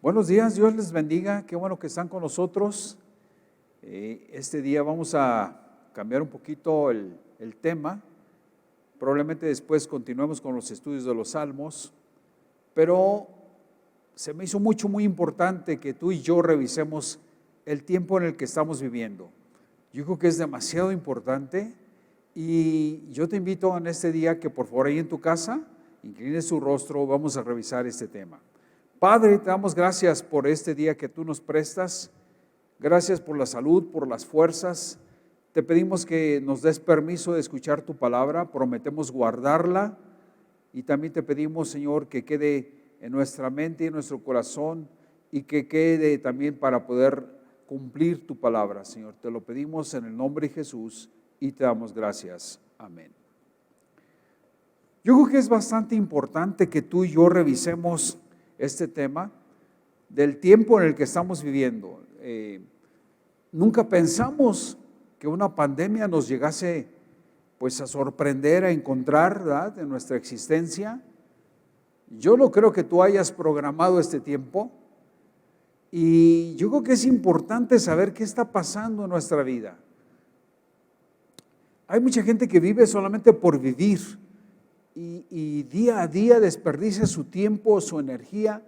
Buenos días, Dios les bendiga, qué bueno que están con nosotros. Este día vamos a cambiar un poquito el tema, probablemente después continuemos con los estudios de los Salmos, pero se me hizo muy importante que tú y yo revisemos el tiempo en el que estamos viviendo. Yo creo que es demasiado importante y yo te invito en este día que por favor ahí en tu casa, inclines tu rostro, vamos a revisar este tema. Padre, te damos gracias por este día que tú nos prestas, gracias por la salud, por las fuerzas. Te pedimos que nos des permiso de escuchar tu palabra, prometemos guardarla y también te pedimos, Señor, que quede en nuestra mente y en nuestro corazón y que quede también para poder cumplir tu palabra, Señor. Te lo pedimos en el nombre de Jesús y te damos gracias. Amén. Yo creo que es bastante importante que tú y yo revisemos este tema del tiempo en el que estamos viviendo. Nunca pensamos que una pandemia nos llegase pues a sorprender, a encontrar, ¿verdad?, en nuestra existencia. Yo no creo que tú hayas programado este tiempo y yo creo que es importante saber qué está pasando en nuestra vida. Hay mucha gente que vive solamente por vivir y día a día desperdicia su tiempo, su energía.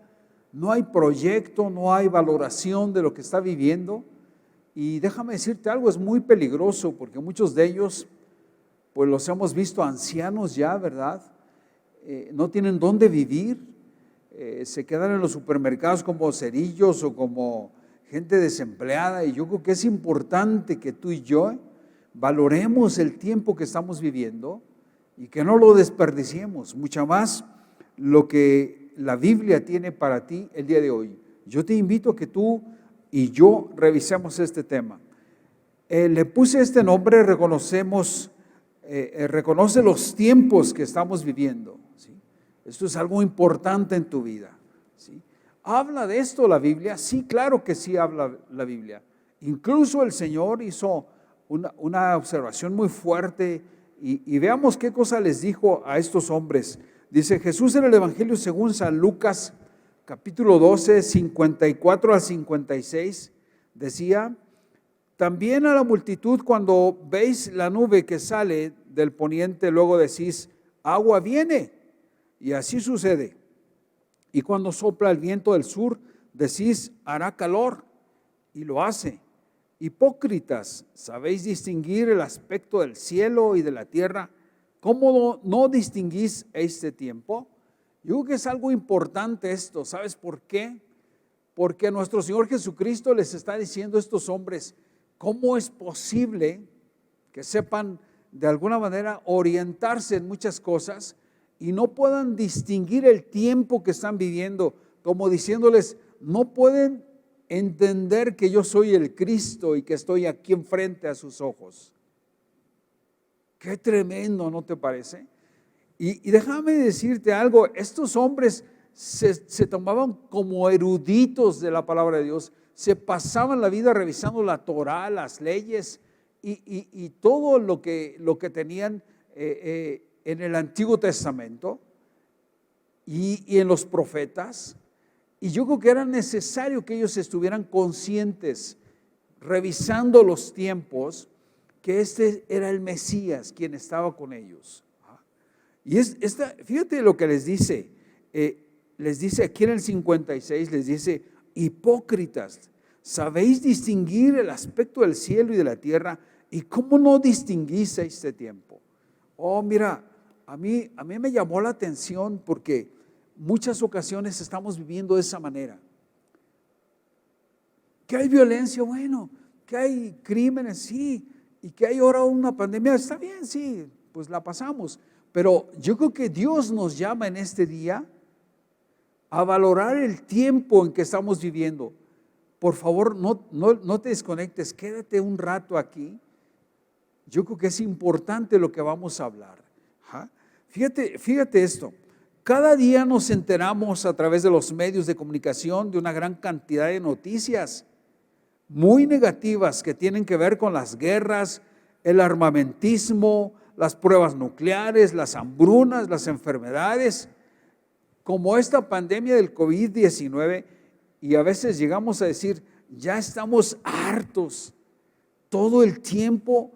No hay proyecto, no hay valoración de lo que está viviendo. Y déjame decirte algo, es muy peligroso porque muchos de ellos, pues los hemos visto ancianos ya, ¿verdad? No tienen dónde vivir, se quedan en los supermercados como cerillos o como gente desempleada. Y yo creo que es importante que tú y yo valoremos el tiempo que estamos viviendo y que no lo desperdiciemos, mucho más lo que la Biblia tiene para ti el día de hoy. Yo te invito a que tú y yo revisemos este tema. Le puse este nombre, reconoce los tiempos que estamos viviendo, ¿sí? Esto es algo importante en tu vida, ¿sí? ¿Habla de esto la Biblia? Sí, claro que sí habla la Biblia. Incluso el Señor hizo una observación muy fuerte y veamos qué cosa les dijo a estos hombres. Dice Jesús en el Evangelio según San Lucas, capítulo 12, 54 al 56, decía: también a la multitud cuando veis la nube que sale del poniente, luego decís, agua viene, y así sucede. Y cuando sopla el viento del sur, decís, hará calor, y lo hace. Hipócritas, ¿sabéis distinguir el aspecto del cielo y de la tierra? ¿Cómo no distinguís este tiempo? Yo creo que es algo importante esto. ¿Sabes por qué? Porque nuestro Señor Jesucristo les está diciendo a estos hombres, ¿cómo es posible que sepan de alguna manera orientarse en muchas cosas y no puedan distinguir el tiempo que están viviendo? Como diciéndoles, no pueden entender que yo soy el Cristo y que estoy aquí enfrente a sus ojos. Qué tremendo, ¿no te parece? Y déjame decirte algo, estos hombres se tomaban como eruditos de la palabra de Dios, se pasaban la vida revisando la Torá, las leyes y todo lo que tenían en el Antiguo Testamento y en los profetas. Y yo creo que era necesario que ellos estuvieran conscientes, revisando los tiempos, que este era el Mesías quien estaba con ellos. Y fíjate lo que les dice aquí en el 56, les dice, hipócritas, ¿sabéis distinguir el aspecto del cielo y de la tierra? ¿Y cómo no distinguís este tiempo? Oh, mira, a mí me llamó la atención porque muchas ocasiones estamos viviendo de esa manera. Que hay violencia, bueno, que hay crímenes, sí, y que hay ahora una pandemia, está bien, sí, pues la pasamos. Pero yo creo que Dios nos llama en este día a valorar el tiempo en que estamos viviendo. Por favor, no te desconectes, quédate un rato aquí. Yo creo que es importante lo que vamos a hablar. Fíjate esto. Cada día nos enteramos a través de los medios de comunicación de una gran cantidad de noticias muy negativas que tienen que ver con las guerras, el armamentismo, las pruebas nucleares, las hambrunas, las enfermedades, como esta pandemia del COVID-19. Y a veces llegamos a decir, ya estamos hartos. Todo el tiempo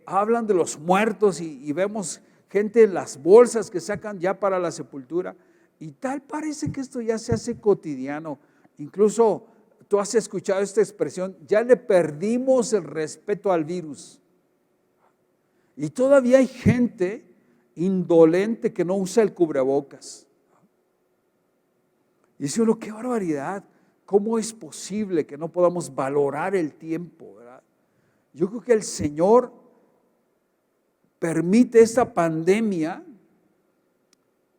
hablan de los muertos y vemos gente en las bolsas que sacan ya para la sepultura. Y tal parece que esto ya se hace cotidiano. Incluso tú has escuchado esta expresión, ya le perdimos el respeto al virus. Y todavía hay gente indolente que no usa el cubrebocas. Y dice uno, qué barbaridad, ¿cómo es posible que no podamos valorar el tiempo, verdad? Yo creo que el Señor permite esta pandemia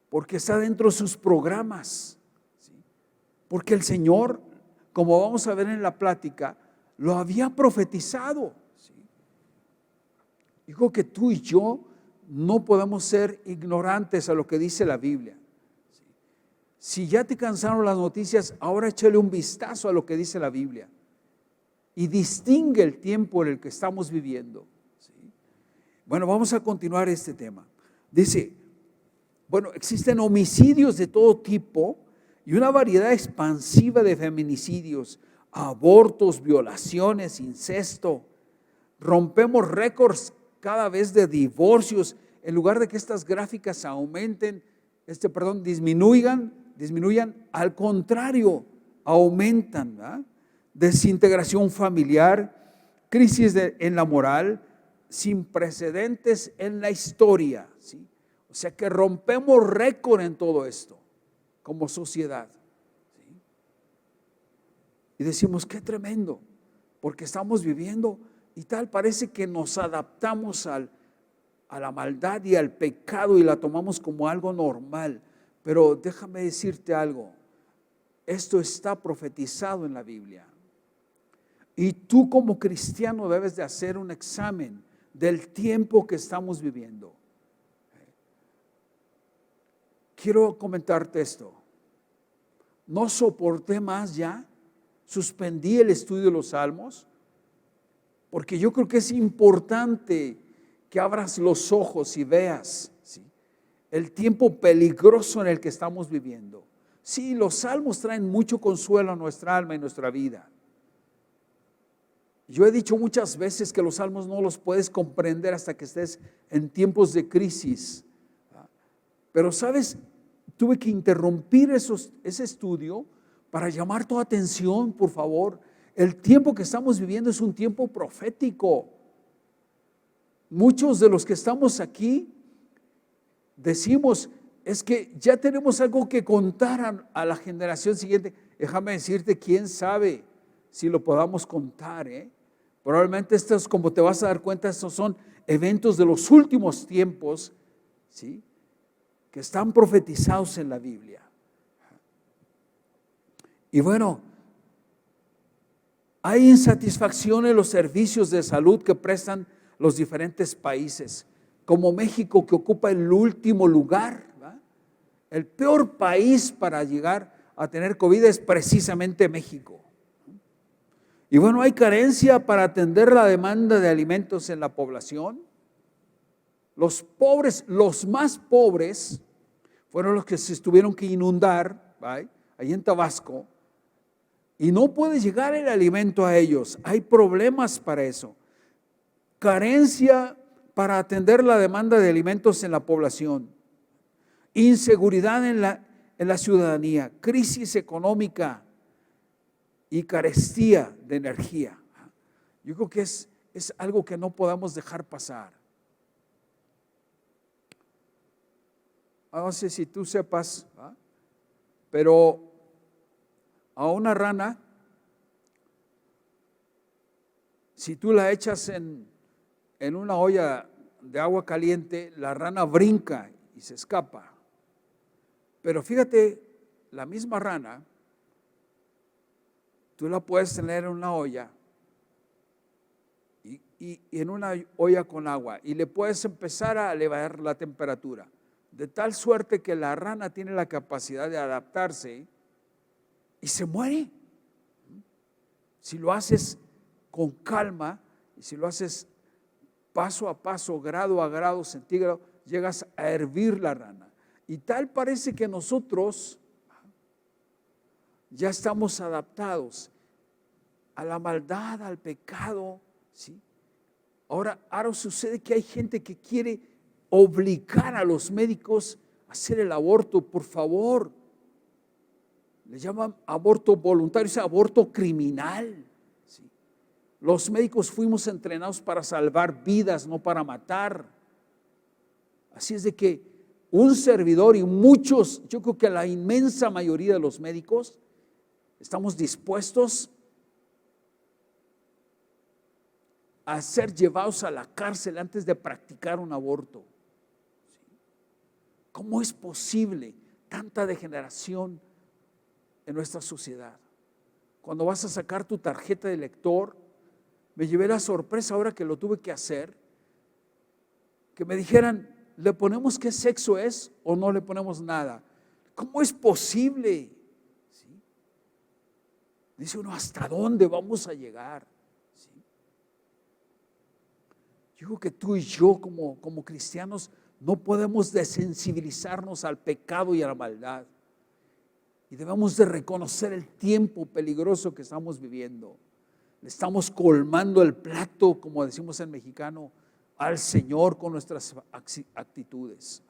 porque está dentro de sus programas, ¿sí? Porque el Señor, como vamos a ver en la plática, lo había profetizado, ¿sí? Digo que tú y yo no podemos ser ignorantes a lo que dice la Biblia. Si ya te cansaron las noticias, ahora échale un vistazo a lo que dice la Biblia y distingue el tiempo en el que estamos viviendo, ¿sí? Bueno, vamos a continuar este tema. Dice, bueno, existen homicidios de todo tipo y una variedad expansiva de feminicidios, abortos, violaciones, incesto. Rompemos récords cada vez de divorcios. En lugar de que estas gráficas aumenten, disminuyan, al contrario, aumentan, ¿verdad? Desintegración familiar, crisis en la moral, sin precedentes en la historia, ¿sí? O sea que rompemos récord en todo esto como sociedad, ¿sí? Y decimos, qué tremendo, porque estamos viviendo y tal parece que nos adaptamos a la maldad y al pecado y la tomamos como algo normal. Pero déjame decirte algo, esto está profetizado en la Biblia. Y tú como cristiano debes de hacer un examen del tiempo que estamos viviendo. Quiero comentarte esto. No soporté más ya, suspendí el estudio de los salmos, porque yo creo que es importante que abras los ojos y veas, ¿sí?, el tiempo peligroso en el que estamos viviendo. Sí, los salmos traen mucho consuelo a nuestra alma y nuestra vida. Yo he dicho muchas veces que los salmos no los puedes comprender hasta que estés en tiempos de crisis. Pero sabes, tuve que interrumpir ese estudio para llamar tu atención, por favor. El tiempo que estamos viviendo es un tiempo profético. Muchos de los que estamos aquí decimos, es que ya tenemos algo que contar a la generación siguiente. Déjame decirte, quién sabe si lo podamos contar, ¿eh? Probablemente estos, como te vas a dar cuenta, estos son eventos de los últimos tiempos, ¿sí?, que están profetizados en la Biblia. Y bueno, hay insatisfacción en los servicios de salud que prestan los diferentes países, como México, que ocupa el último lugar, ¿verdad? El peor país para llegar a tener COVID es precisamente México. Y bueno, hay carencia para atender la demanda de alimentos en la población. Los pobres, los más pobres, fueron los que se tuvieron que inundar, ¿right?, ahí en Tabasco, y no puede llegar el alimento a ellos. Hay problemas para eso. Carencia para atender la demanda de alimentos en la población. Inseguridad en la ciudadanía. Crisis económica y carestía de energía. Yo creo que es algo que no podamos dejar pasar. No sé si tú sepas, ¿verdad?, pero a una rana, si tú la echas en una olla de agua caliente, la rana brinca y se escapa. Pero fíjate, la misma rana, tú la puedes tener en una olla y en una olla con agua y le puedes empezar a elevar la temperatura, de tal suerte que la rana tiene la capacidad de adaptarse y se muere. Si lo haces con calma y si lo haces paso a paso, grado a grado, centígrado, llegas a hervir la rana. Y tal parece que nosotros ya estamos adaptados a la maldad, al pecado, ¿sí? Ahora sucede que hay gente que quiere obligar a los médicos a hacer el aborto. Por favor, le llaman aborto voluntario, es aborto criminal, ¿sí? Los médicos fuimos entrenados para salvar vidas, no para matar. Así es de que un servidor y muchos, yo creo que la inmensa mayoría de los médicos, estamos dispuestos a ser llevados a la cárcel antes de practicar un aborto. ¿Cómo es posible tanta degeneración en nuestra sociedad? Cuando vas a sacar tu tarjeta de lector, me llevé la sorpresa ahora que lo tuve que hacer, que me dijeran, ¿le ponemos qué sexo es o no le ponemos nada? ¿Cómo es posible? ¿Sí? Dice uno, ¿hasta dónde vamos a llegar? ¿Sí? Yo digo que tú y yo como cristianos no podemos desensibilizarnos al pecado y a la maldad. Y debemos de reconocer el tiempo peligroso que estamos viviendo. Le estamos colmando el plato, como decimos en mexicano, al Señor con nuestras actitudes.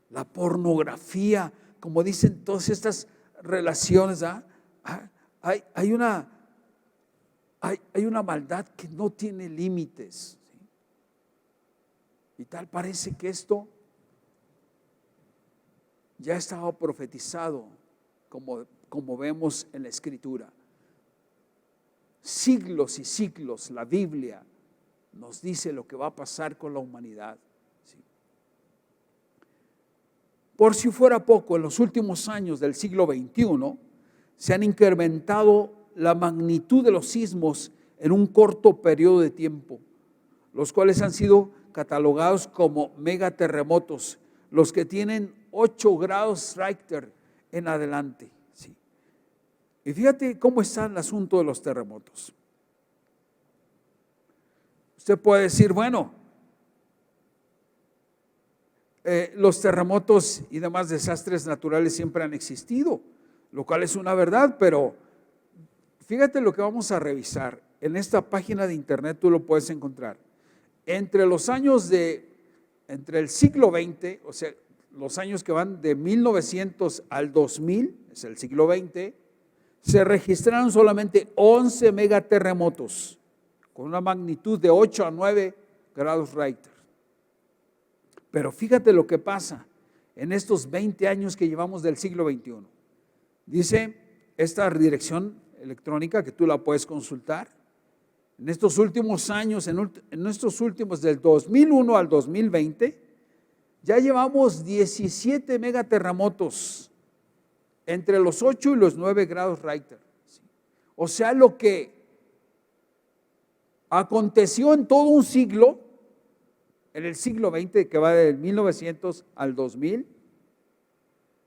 La pornografía, como dicen todas estas relaciones, hay una maldad que no tiene límites, ¿sí? Y tal parece que esto ya estaba profetizado, como vemos en la Escritura. Siglos y siglos la Biblia nos dice lo que va a pasar con la humanidad, ¿sí? Por si fuera poco, en los últimos años del siglo XXI se han incrementado la magnitud de los sismos en un corto periodo de tiempo, los cuales han sido catalogados como megaterremotos, los que tienen 8 grados Richter en adelante, ¿sí? Y fíjate cómo está el asunto de los terremotos. Usted puede decir, bueno, los terremotos y demás desastres naturales siempre han existido, lo cual es una verdad, pero fíjate lo que vamos a revisar. En esta página de internet tú lo puedes encontrar. Entre el siglo XX, o sea, los años que van de 1900 al 2000, es el siglo XX, se registraron solamente 11 megaterremotos con una magnitud de 8 a 9 grados Richter. Pero fíjate lo que pasa en estos 20 años que llevamos del siglo XXI. Dice esta dirección electrónica que tú la puedes consultar. En estos últimos años, en estos últimos del 2001 al 2020, ya llevamos 17 megaterremotos entre los 8 y los 9 grados Richter. O sea, lo que aconteció en todo un siglo, en el siglo XX, que va del 1900 al 2000,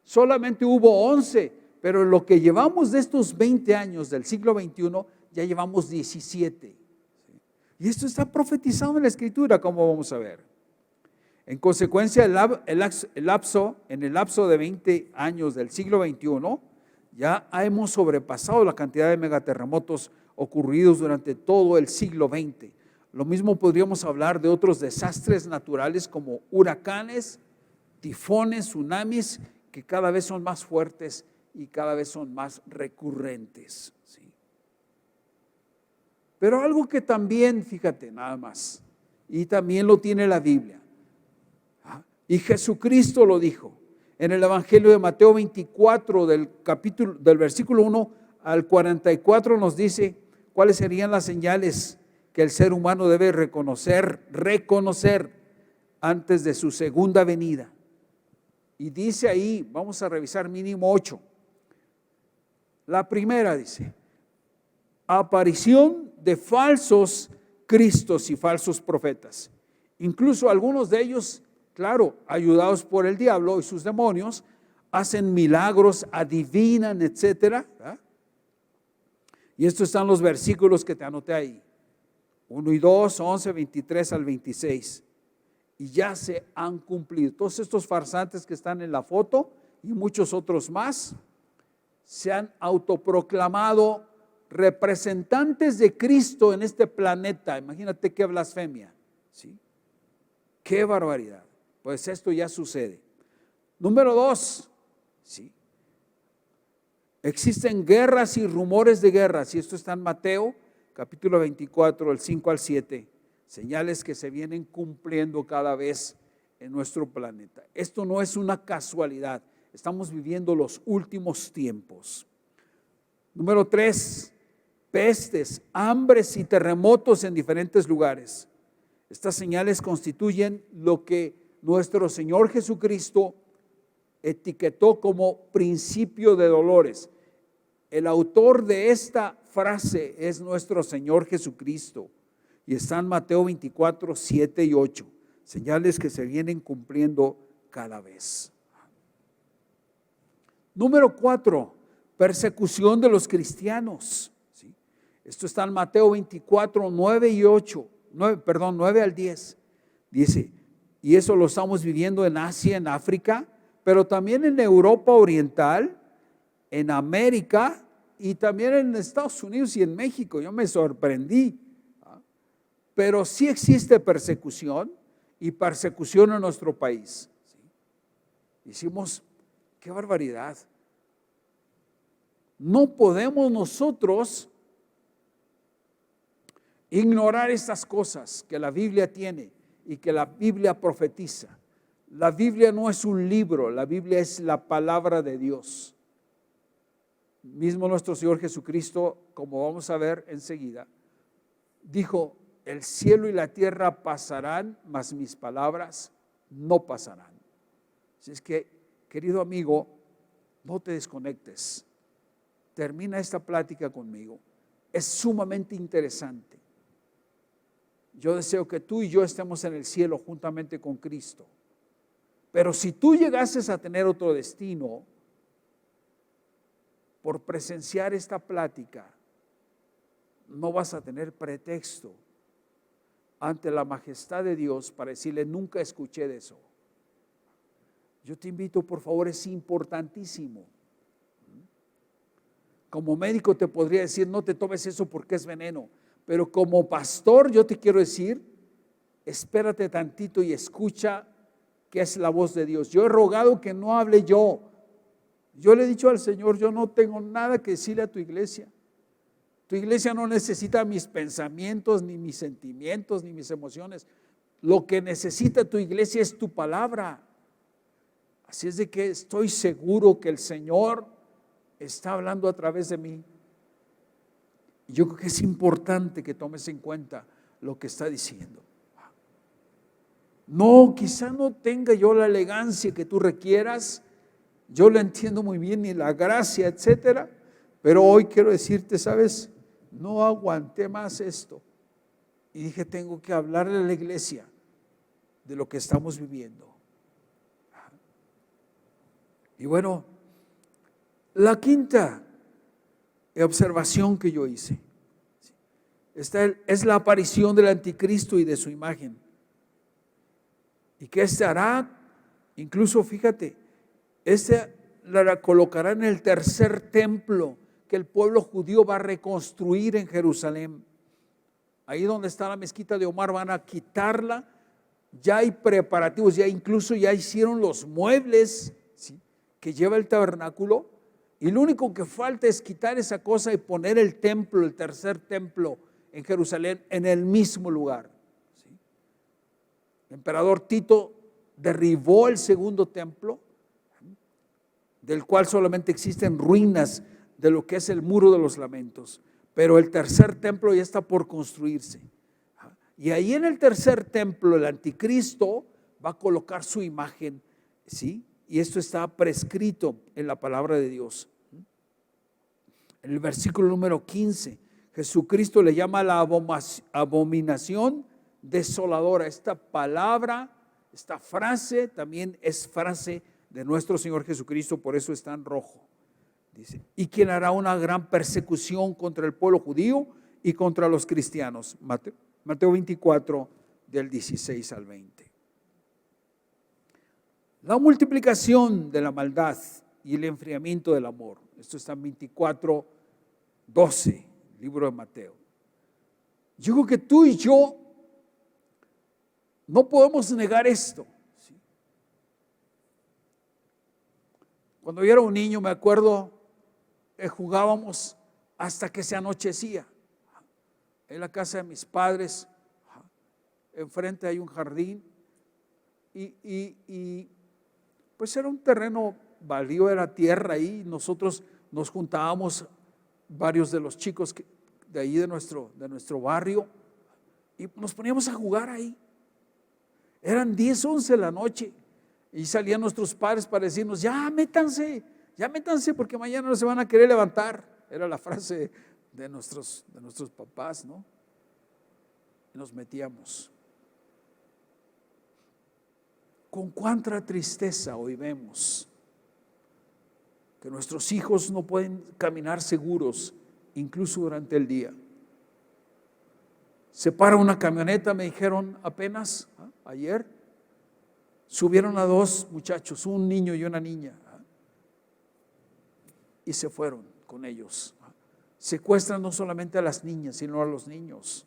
solamente hubo 11, pero lo que llevamos de estos 20 años del siglo XXI, ya llevamos 17. Y esto está profetizado en la Escritura, como vamos a ver. En consecuencia, en el lapso de 20 años del siglo XXI, ya hemos sobrepasado la cantidad de megaterremotos ocurridos durante todo el siglo XX. Lo mismo podríamos hablar de otros desastres naturales como huracanes, tifones, tsunamis, que cada vez son más fuertes y cada vez son más recurrentes, ¿sí? Pero algo que también, fíjate nada más, y también lo tiene la Biblia, y Jesucristo lo dijo en el Evangelio de Mateo 24, del versículo 1 al 44, nos dice cuáles serían las señales que el ser humano debe reconocer antes de su segunda venida. Y dice ahí, vamos a revisar mínimo 8. La primera dice, aparición de falsos cristos y falsos profetas. Incluso algunos de ellos, claro, ayudados por el diablo y sus demonios, hacen milagros, adivinan, etcétera. Y estos están los versículos que te anoté ahí. 1 y 2, 11, 23 al 26. Y ya se han cumplido. Todos estos farsantes que están en la foto y muchos otros más se han autoproclamado representantes de Cristo en este planeta. Imagínate qué blasfemia, ¿sí? Qué barbaridad. Pues esto ya sucede. Número 2, ¿sí? Existen guerras y rumores de guerras, y esto está en Mateo, capítulo 24, el 5 al 7. Señales que se vienen cumpliendo cada vez en nuestro planeta. Esto no es una casualidad. Estamos viviendo los últimos tiempos. Número 3, pestes, hambres y terremotos en diferentes lugares. Estas señales constituyen lo que nuestro Señor Jesucristo etiquetó como principio de dolores. El autor de esta frase es nuestro Señor Jesucristo y está en Mateo 24, 7 y 8. Señales que se vienen cumpliendo cada vez. Número 4, persecución de los cristianos. ¿Sí? Esto está en Mateo 24, 9 y 8. 9 al 10. Dice, y eso lo estamos viviendo en Asia, en África, pero también en Europa Oriental, en América y también en Estados Unidos y en México. Yo me sorprendí. Pero sí existe persecución y persecución en nuestro país. ¿Sí? Hicimos, qué barbaridad. No podemos nosotros ignorar estas cosas que la Biblia tiene y que la Biblia profetiza. La Biblia no es un libro, la Biblia es la palabra de Dios. Mismo nuestro Señor Jesucristo, como vamos a ver enseguida, dijo, el cielo y la tierra pasarán, mas mis palabras no pasarán. Así es que, querido amigo, no te desconectes. Termina esta plática conmigo. Es sumamente interesante. Yo deseo que tú y yo estemos en el cielo juntamente con Cristo. Pero si tú llegases a tener otro destino por presenciar esta plática, no vas a tener pretexto ante la majestad de Dios para decirle, nunca escuché de eso. Yo te invito, por favor, es importantísimo. Como médico te podría decir, no te tomes eso porque es veneno, pero como pastor yo te quiero decir, espérate tantito y escucha que es la voz de Dios. Yo he rogado que no hable yo. Yo le he dicho al Señor, yo no tengo nada que decirle a tu iglesia. Tu iglesia no necesita mis pensamientos, ni mis sentimientos, ni mis emociones. Lo que necesita tu iglesia es tu palabra. Así es de que estoy seguro que el Señor está hablando a través de mí. Yo creo que es importante que tomes en cuenta lo que está diciendo. No, quizá no tenga yo la elegancia que tú requieras. Yo lo entiendo muy bien, ni la gracia, etcétera. Pero hoy quiero decirte, ¿sabes? No aguanté más esto y dije, tengo que hablarle a la iglesia de lo que estamos viviendo. Y bueno, la quinta observación que yo hice, esta es la aparición del anticristo y de su imagen. ¿Y qué este hará? Incluso fíjate, la colocará en el tercer templo que el pueblo judío va a reconstruir en Jerusalén. Ahí donde está la mezquita de Omar van a quitarla. Ya hay preparativos, ya incluso ya hicieron los muebles, ¿sí?, que lleva el tabernáculo, y lo único que falta es quitar esa cosa y poner el templo, el tercer templo en Jerusalén, en el mismo lugar. ¿Sí? El emperador Tito derribó el segundo templo, del cual solamente existen ruinas de lo que es el muro de los lamentos, pero el tercer templo ya está por construirse. Y ahí en el tercer templo el anticristo va a colocar su imagen, ¿sí? Y esto está prescrito en la palabra de Dios. En el versículo número 15, Jesucristo le llama la abominación desoladora. Esta palabra, esta frase también es frase de nuestro Señor Jesucristo, por eso está en rojo. Dice, y quien hará una gran persecución contra el pueblo judío y contra los cristianos. Mateo 24, del 16 al 20. La multiplicación de la maldad y el enfriamiento del amor. Esto está en 24:12, libro de Mateo. Yo creo que tú y yo no podemos negar esto. ¿Sí? Cuando yo era un niño, me acuerdo que jugábamos hasta que se anochecía. En la casa de mis padres, enfrente hay un jardín y pues era un terreno baldío, era tierra ahí. Nosotros nos juntábamos, varios de los chicos de ahí de nuestro barrio, y nos poníamos a jugar ahí. Eran 10, 11 de la noche y salían nuestros padres para decirnos: ya métanse porque mañana no se van a querer levantar. Era la frase de nuestros papás, ¿no? Y nos metíamos. Con cuánta tristeza hoy vemos que nuestros hijos no pueden caminar seguros, incluso durante el día. Se para una camioneta, me dijeron apenas ayer, subieron a 2 muchachos, un niño y una niña, y se fueron con ellos. Secuestran no solamente a las niñas, sino a los niños.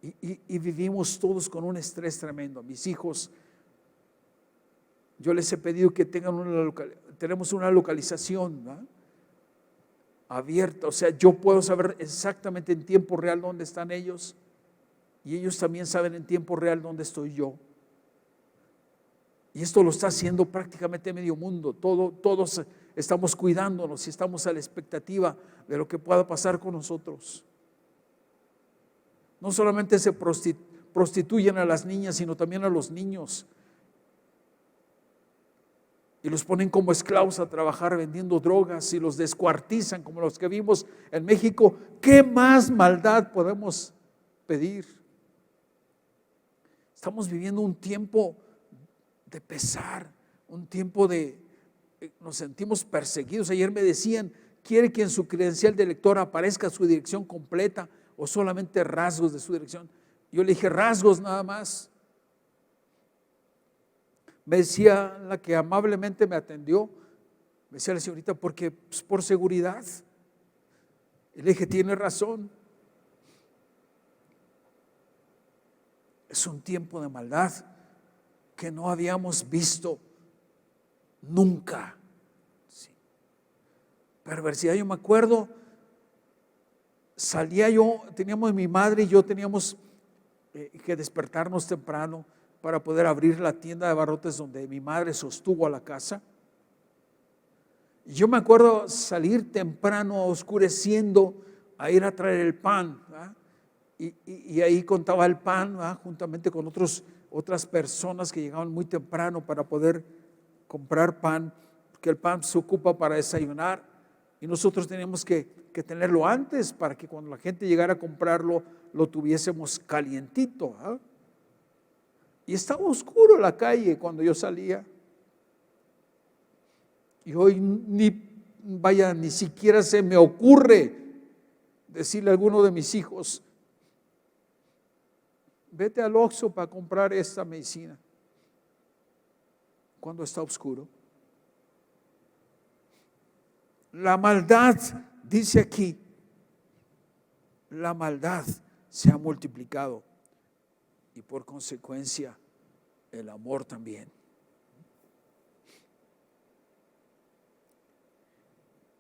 Y vivimos todos con un estrés tremendo. Mis hijos, yo les he pedido que tenemos una localización, ¿verdad?, abierta, o sea, yo puedo saber exactamente en tiempo real dónde están ellos, y ellos también saben en tiempo real dónde estoy yo. Y esto lo está haciendo prácticamente medio mundo. Todos estamos cuidándonos y estamos a la expectativa de lo que pueda pasar con nosotros. No solamente se prostituyen a las niñas, sino también a los niños, y los ponen como esclavos a trabajar vendiendo drogas y los descuartizan como los que vimos en México. ¿Qué más maldad podemos pedir? Estamos viviendo un tiempo de pesar, un tiempo nos sentimos perseguidos. Ayer me decían: ¿quiere que en su credencial de lector aparezca su dirección completa o solamente rasgos de su dirección? Yo le dije: rasgos nada más. Me decía la que amablemente me atendió, me decía la señorita: porque pues, por seguridad. Y le dije: tiene razón. Es un tiempo de maldad que no habíamos visto nunca. Sí. Perversidad. Yo me acuerdo, teníamos mi madre y yo teníamos que despertarnos temprano para poder abrir la tienda de abarrotes donde mi madre sostuvo a la casa. Y yo me acuerdo salir temprano, oscureciendo, a ir a traer el pan, ¿verdad? Y ahí contaba el pan, ¿verdad?, juntamente con otras personas que llegaban muy temprano para poder comprar pan, porque el pan se ocupa para desayunar y nosotros teníamos que tenerlo antes para que cuando la gente llegara a comprarlo lo tuviésemos calientito, ¿verdad? Y estaba oscuro la calle cuando yo salía. Y hoy ni siquiera se me ocurre decirle a alguno de mis hijos: vete al Oxxo para comprar esta medicina, cuando está oscuro. La maldad, dice aquí, la maldad se ha multiplicado. Y por consecuencia, el amor también.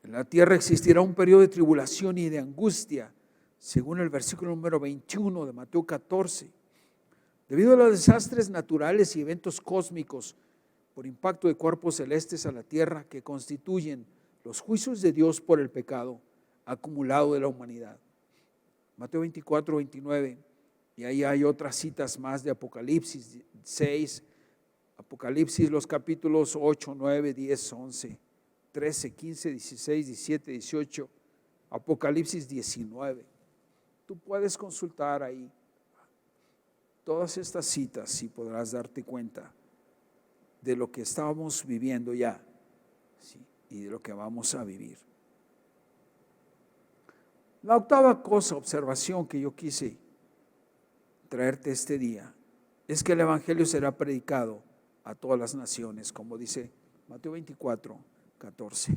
En la tierra existirá un periodo de tribulación y de angustia, según el versículo número 21 de Mateo 14. Debido a los desastres naturales y eventos cósmicos por impacto de cuerpos celestes a la tierra que constituyen los juicios de Dios por el pecado acumulado de la humanidad. Mateo 24, 29. Y ahí hay otras citas más de Apocalipsis 6, Apocalipsis los capítulos 8, 9, 10, 11, 13, 15, 16, 17, 18, Apocalipsis 19. Tú puedes consultar ahí todas estas citas y podrás darte cuenta de lo que estábamos viviendo ya, ¿sí?, y de lo que vamos a vivir. La octava observación que yo quise traerte este día es que el evangelio será predicado a todas las naciones, como dice Mateo 24, 14.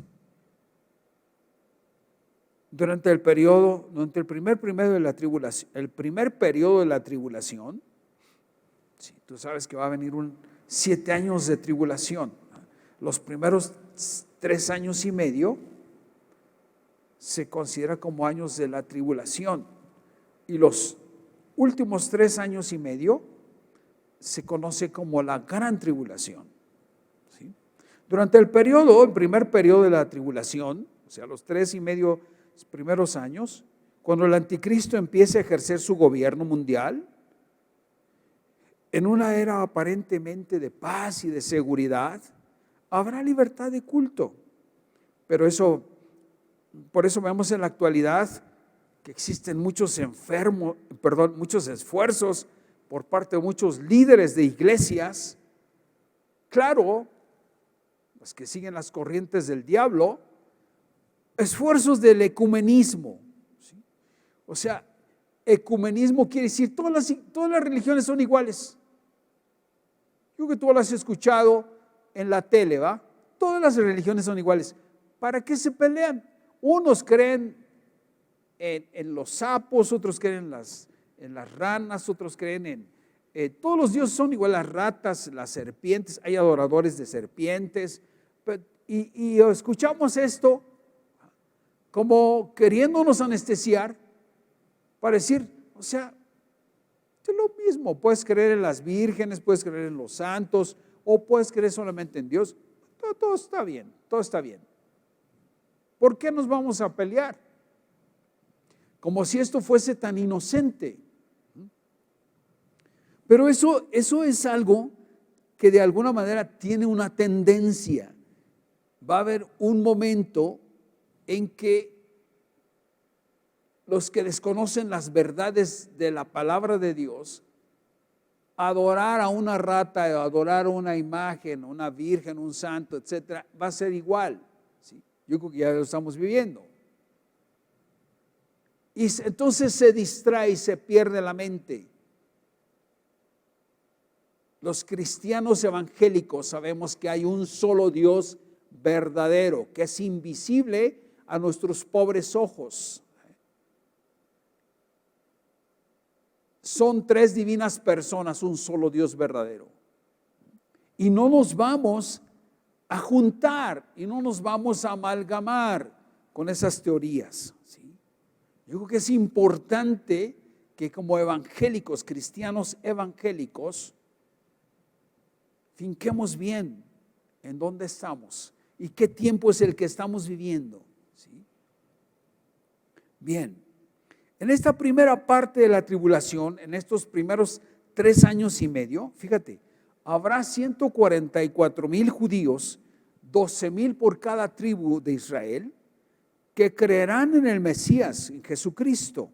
durante el primer periodo de la tribulación, sí, tú sabes que va a venir 7 años de tribulación. Los primeros 3 años y medio se considera como años de la tribulación y los últimos 3 años y medio se conoce como la gran tribulación. ¿Sí? Durante el primer periodo de la tribulación, o sea, los 3 y medio primeros años, cuando el anticristo empiece a ejercer su gobierno mundial, en una era aparentemente de paz y de seguridad, habrá libertad de culto. Pero por eso vemos en la actualidad que existen muchos esfuerzos por parte de muchos líderes de iglesias, claro, los que siguen las corrientes del diablo, esfuerzos del ecumenismo, ¿sí? O sea, ecumenismo quiere decir todas las religiones son iguales. Yo creo que tú lo has escuchado en la tele, ¿va? Todas las religiones son iguales. ¿Para qué se pelean? Unos creen en los sapos, otros creen en las ranas, otros creen todos los dioses son iguales, las ratas, las serpientes, hay adoradores de serpientes, y escuchamos esto como queriéndonos anestesiar para decir, o sea, es lo mismo, puedes creer en las vírgenes, puedes creer en los santos, o puedes creer solamente en Dios, todo está bien, todo está bien. ¿Por qué nos vamos a pelear? Como si esto fuese tan inocente. Pero eso es algo que de alguna manera tiene una tendencia. Va a haber un momento en que los que desconocen las verdades de la palabra de Dios, adorar a una rata, adorar a una imagen, una virgen, un santo, etcétera, va a ser igual. ¿Sí? Yo creo que ya lo estamos viviendo. Y entonces se distrae y se pierde la mente. Los cristianos evangélicos sabemos que hay un solo Dios verdadero, que es invisible a nuestros pobres ojos. Son 3 divinas personas, un solo Dios verdadero. Y no nos vamos a juntar y no nos vamos a amalgamar con esas teorías. ¿Sí? Yo creo que es importante que como evangélicos, cristianos evangélicos, finquemos bien en dónde estamos y qué tiempo es el que estamos viviendo. ¿Sí? Bien, en esta primera parte de la tribulación, en estos primeros 3 años y medio, fíjate, habrá 144,000 judíos, 12,000 por cada tribu de Israel, que creerán en el Mesías, en Jesucristo,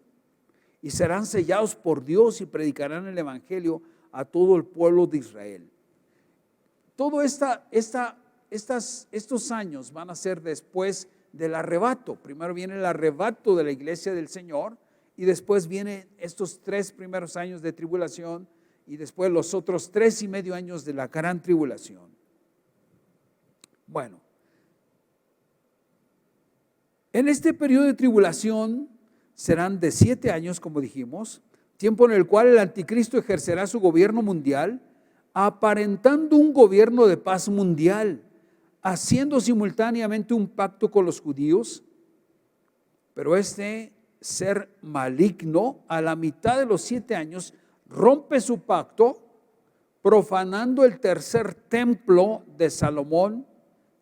y serán sellados por Dios y predicarán el evangelio a todo el pueblo de Israel. Todo estos años van a ser después del arrebato. Primero viene el arrebato de la iglesia del Señor y después vienen estos 3 primeros años de tribulación y después los otros 3 y medio años de la gran tribulación. Bueno, en este periodo de tribulación serán de 7 años, como dijimos, tiempo en el cual el anticristo ejercerá su gobierno mundial, aparentando un gobierno de paz mundial, haciendo simultáneamente un pacto con los judíos, pero este ser maligno a la mitad de los 7 años rompe su pacto, profanando el tercer templo de Salomón,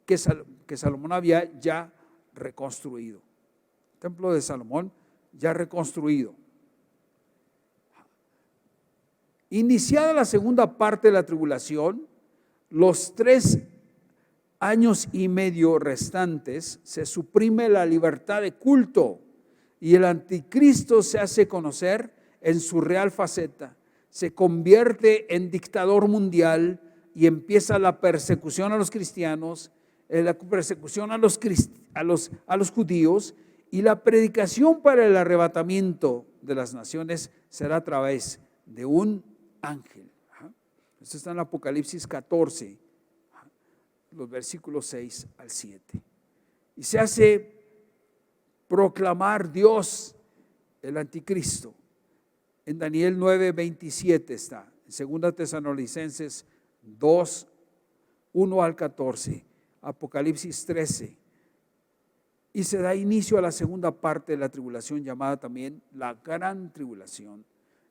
que Salomón había ya reconstruido. El templo de Salomón ya reconstruido. Iniciada la segunda parte de la tribulación, los 3 años y medio restantes se suprime la libertad de culto y el anticristo se hace conocer en su real faceta. Se convierte en dictador mundial y empieza la persecución a los cristianos, la persecución a los judíos, y la predicación para el arrebatamiento de las naciones será a través de un ángel. Esto está en Apocalipsis 14, los versículos 6 al 7. Y se hace proclamar Dios el anticristo. En Daniel 9:27 está, en 2 Tesalonicenses 2, 1 al 14, Apocalipsis 13. Y se da inicio a la segunda parte de la tribulación, llamada también la gran tribulación,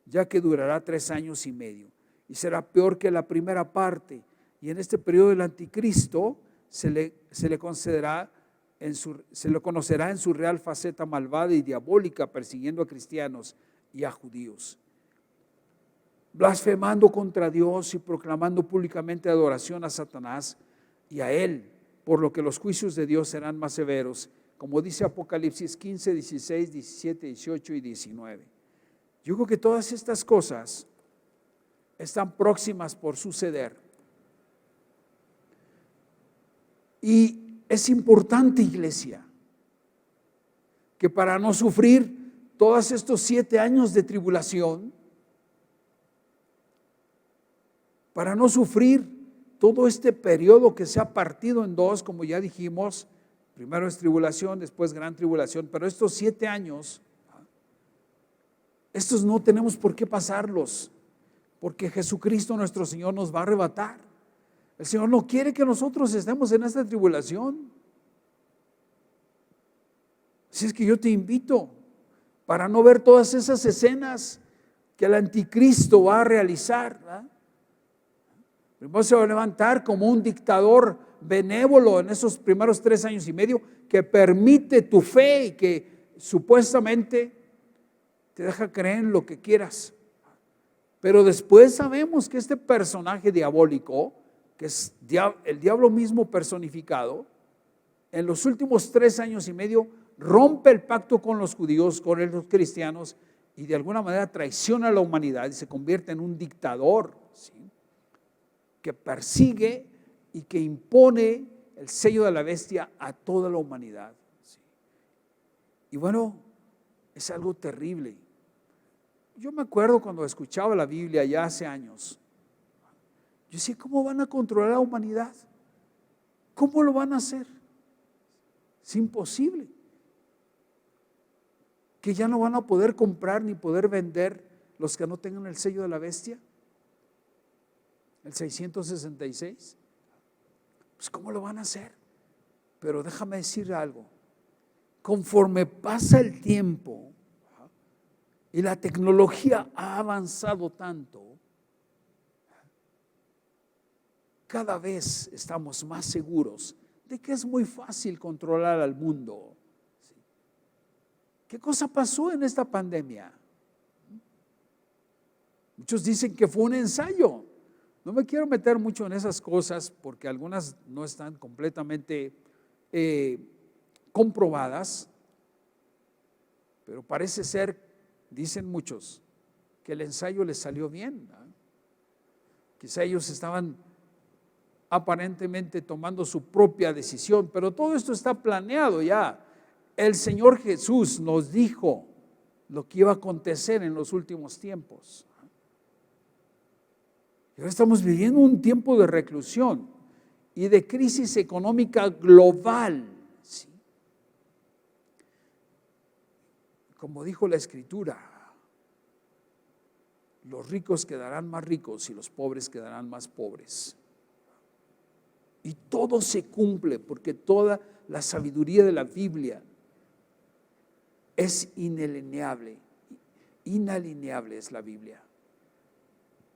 ya que durará 3 años y medio y será peor que la primera parte. Y en este periodo del anticristo se le conocerá en su real faceta malvada y diabólica, persiguiendo a cristianos y a judíos, blasfemando contra Dios y proclamando públicamente adoración a Satanás y a él, por lo que los juicios de Dios serán más severos, como dice Apocalipsis 15, 16, 17, 18 y 19. Yo creo que todas estas cosas están próximas por suceder. Y es importante, iglesia, que para no sufrir todos estos 7 años de tribulación, para no sufrir todo este periodo que se ha partido en dos, como ya dijimos, primero es tribulación, después gran tribulación, pero estos 7 años, estos no tenemos por qué pasarlos, porque Jesucristo nuestro Señor nos va a arrebatar. El Señor no quiere que nosotros estemos en esta tribulación. Así es que yo te invito, para no ver todas esas escenas que el anticristo va a realizar, ¿verdad? Primero se va a levantar como un dictador benévolo en esos primeros 3 años y medio, que permite tu fe y que supuestamente te deja creer en lo que quieras. Pero después sabemos que este personaje diabólico, que es el diablo mismo personificado, en los últimos 3 años y medio rompe el pacto con los judíos, con los cristianos, y de alguna manera traiciona a la humanidad y se convierte en un dictador, ¿sí?, que persigue y que impone el sello de la bestia a toda la humanidad, ¿sí? Y bueno, es algo terrible. Yo me acuerdo cuando escuchaba la Biblia ya hace años, yo decía, ¿cómo van a controlar a la humanidad? ¿Cómo lo van a hacer? Es imposible. Que ya no van a poder comprar ni poder vender los que no tengan el sello de la bestia, el 666. Pues ¿cómo lo van a hacer? Pero déjame decir algo, conforme pasa el tiempo y la tecnología ha avanzado tanto, cada vez estamos más seguros de que es muy fácil controlar al mundo. ¿Qué cosa pasó en esta pandemia? Muchos dicen que fue un ensayo. No me quiero meter mucho en esas cosas porque algunas no están completamente comprobadas, pero parece ser, dicen muchos, que el ensayo les salió bien, ¿no? Quizá ellos estaban aparentemente tomando su propia decisión, pero todo esto está planeado ya. El Señor Jesús nos dijo lo que iba a acontecer en los últimos tiempos. Y ahora estamos viviendo un tiempo de reclusión y de crisis económica global, ¿sí? Como dijo la Escritura, los ricos quedarán más ricos y los pobres quedarán más pobres. Y todo se cumple porque toda la sabiduría de la Biblia es inalienable es la Biblia.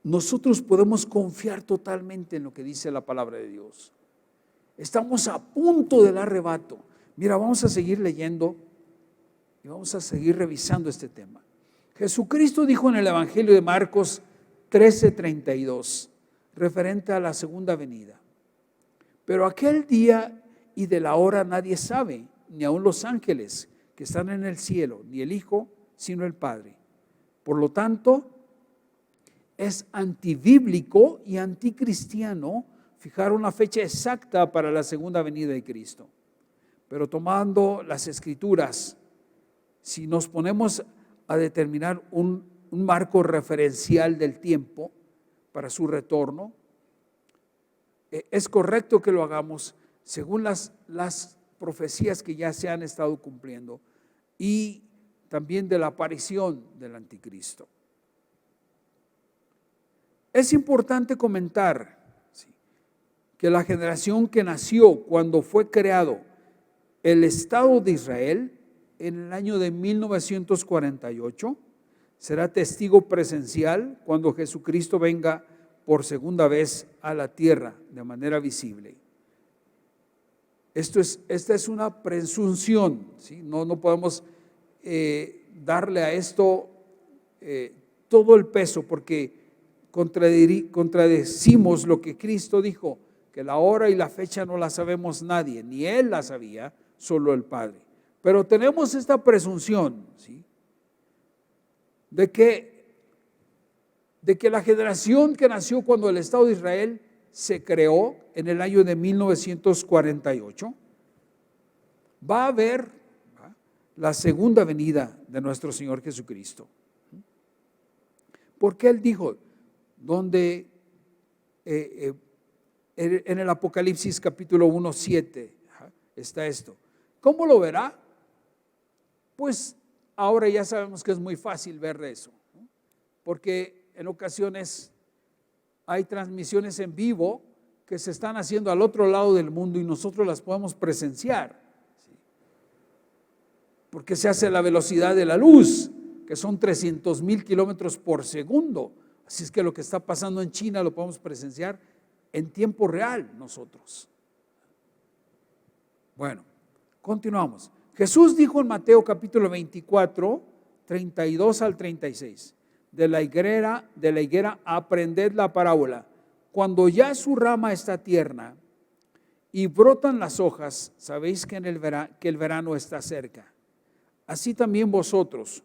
Nosotros podemos confiar totalmente en lo que dice la palabra de Dios. Estamos a punto del arrebato. Mira, vamos a seguir leyendo y vamos a seguir revisando este tema. Jesucristo dijo en el Evangelio de Marcos 13:32, referente a la segunda venida: pero aquel día y de la hora nadie sabe, ni aun los ángeles que están en el cielo, ni el Hijo, sino el Padre. Por lo tanto, es antibíblico y anticristiano fijar una fecha exacta para la segunda venida de Cristo. Pero tomando las Escrituras, si nos ponemos a determinar un marco referencial del tiempo para su retorno, es correcto que lo hagamos según las profecías que ya se han estado cumpliendo. y también de la aparición del anticristo. Es importante comentar, ¿sí?, que la generación que nació cuando fue creado el Estado de Israel en el año de 1948 será testigo presencial cuando Jesucristo venga por segunda vez a la tierra de manera visible. Esta es una presunción, ¿sí? No podemos darle a esto todo el peso, porque contradecimos lo que Cristo dijo, que la hora y la fecha no la sabemos nadie, ni Él la sabía, solo el Padre. Pero tenemos esta presunción, ¿sí?, de que la generación que nació cuando el Estado de Israel se creó en el año de 1948, va a ver la segunda venida de nuestro Señor Jesucristo. Porque Él dijo, donde en el Apocalipsis capítulo 1:7 está esto. ¿Cómo lo verá? Pues ahora ya sabemos que es muy fácil ver eso, ¿no?, porque en ocasiones hay transmisiones en vivo que se están haciendo al otro lado del mundo y nosotros las podemos presenciar, ¿sí?, porque se hace a la velocidad de la luz, que son 300,000 kilómetros por segundo. Así es que lo que está pasando en China lo podemos presenciar en tiempo real nosotros. Bueno, continuamos. Jesús dijo en Mateo capítulo 24, 32 al 36, de la higuera aprended la parábola. Cuando ya su rama está tierna y brotan las hojas, sabéis que el verano está cerca. Así también vosotros,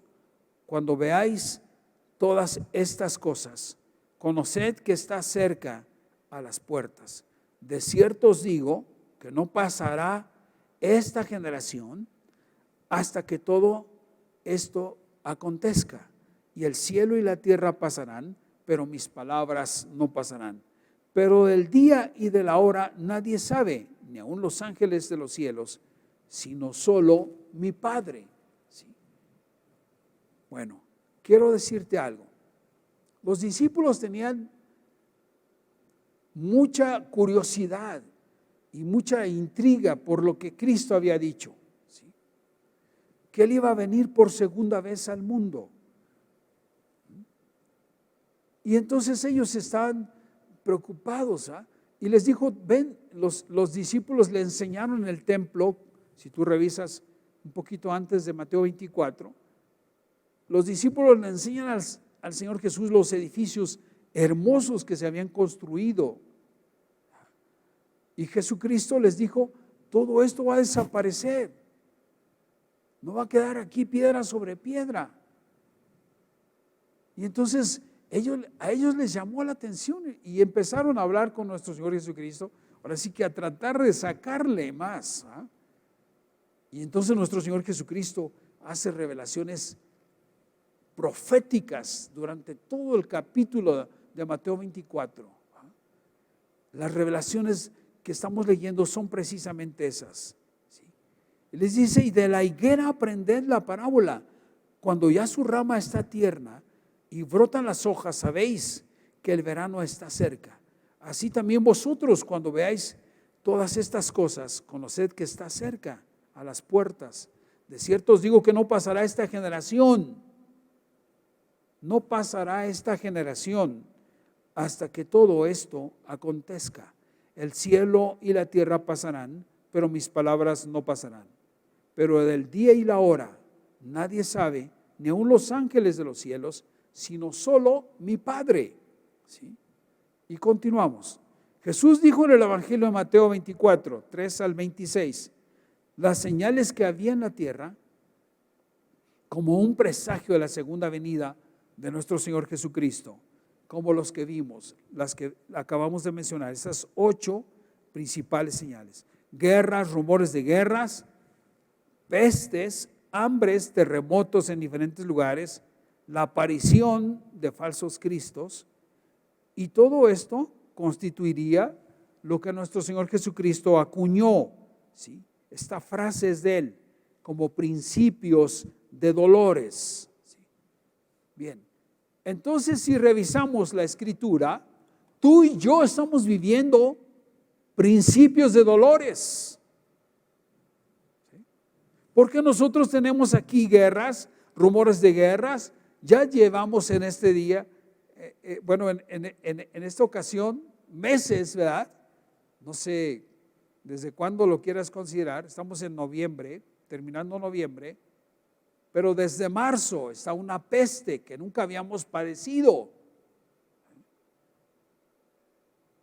cuando veáis todas estas cosas, conoced que está cerca a las puertas. De cierto os digo que no pasará esta generación hasta que todo esto acontezca. Y el cielo y la tierra pasarán, pero mis palabras no pasarán. Pero del día y de la hora nadie sabe, ni aun los ángeles de los cielos, sino solo mi Padre. ¿Sí? Bueno, quiero decirte algo. Los discípulos tenían mucha curiosidad y mucha intriga por lo que Cristo había dicho, ¿sí?, que Él iba a venir por segunda vez al mundo. Y entonces ellos estaban preocupados, ¿ah? Y les dijo, ven, los discípulos le enseñaron en el templo, si tú revisas un poquito antes de Mateo 24, los discípulos le enseñan al Señor Jesús los edificios hermosos que se habían construido. Y Jesucristo les dijo, todo esto va a desaparecer. No va a quedar aquí piedra sobre piedra. Y entonces a ellos les llamó la atención y empezaron a hablar con nuestro Señor Jesucristo, ahora sí que a tratar de sacarle más, ¿ah? Y entonces nuestro Señor Jesucristo hace revelaciones proféticas durante todo el capítulo de Mateo 24. ¿Ah? Las revelaciones que estamos leyendo son precisamente esas, ¿sí? Y les dice, y de la higuera aprended la parábola. Cuando ya su rama está tierna y brotan las hojas, sabéis que el verano está cerca. Así también vosotros, cuando veáis todas estas cosas, conoced que está cerca, a las puertas. De cierto os digo que no pasará esta generación, no pasará esta generación hasta que todo esto acontezca. El cielo y la tierra pasarán, pero mis palabras no pasarán. Pero del día y la hora nadie sabe, ni aun los ángeles de los cielos, sino solo mi Padre. ¿Sí? Y continuamos. Jesús dijo en el Evangelio de Mateo 24, 3 al 26, las señales que había en la tierra, como un presagio de la segunda venida de nuestro Señor Jesucristo, como los que vimos, las que acabamos de mencionar, esas 8 principales señales: guerras, rumores de guerras, pestes, hambres, terremotos en diferentes lugares, la aparición de falsos cristos, y todo esto constituiría lo que nuestro Señor Jesucristo acuñó, ¿sí? Esta frase es de Él, como principios de dolores. Bien, entonces si revisamos la Escritura, tú y yo estamos viviendo principios de dolores. Porque nosotros tenemos aquí guerras, rumores de guerras. Ya llevamos en este día, en esta ocasión, meses, ¿verdad? No sé desde cuándo lo quieras considerar. Estamos en noviembre, terminando noviembre, pero desde marzo está una peste que nunca habíamos padecido.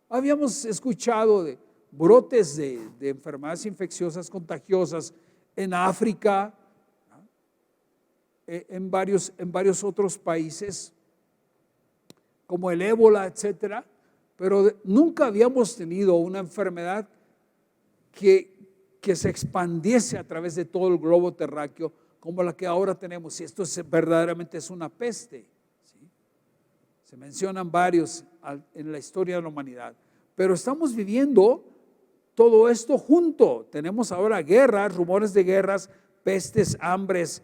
Habíamos escuchado de brotes de enfermedades infecciosas contagiosas en África, en varios otros países, como el ébola, etcétera, pero nunca habíamos tenido una enfermedad que se expandiese a través de todo el globo terráqueo como la que ahora tenemos. Y esto verdaderamente es una peste, ¿sí? Se mencionan varios en la historia de la humanidad, pero estamos viviendo todo esto junto. Tenemos ahora guerras, rumores de guerras, pestes, hambres,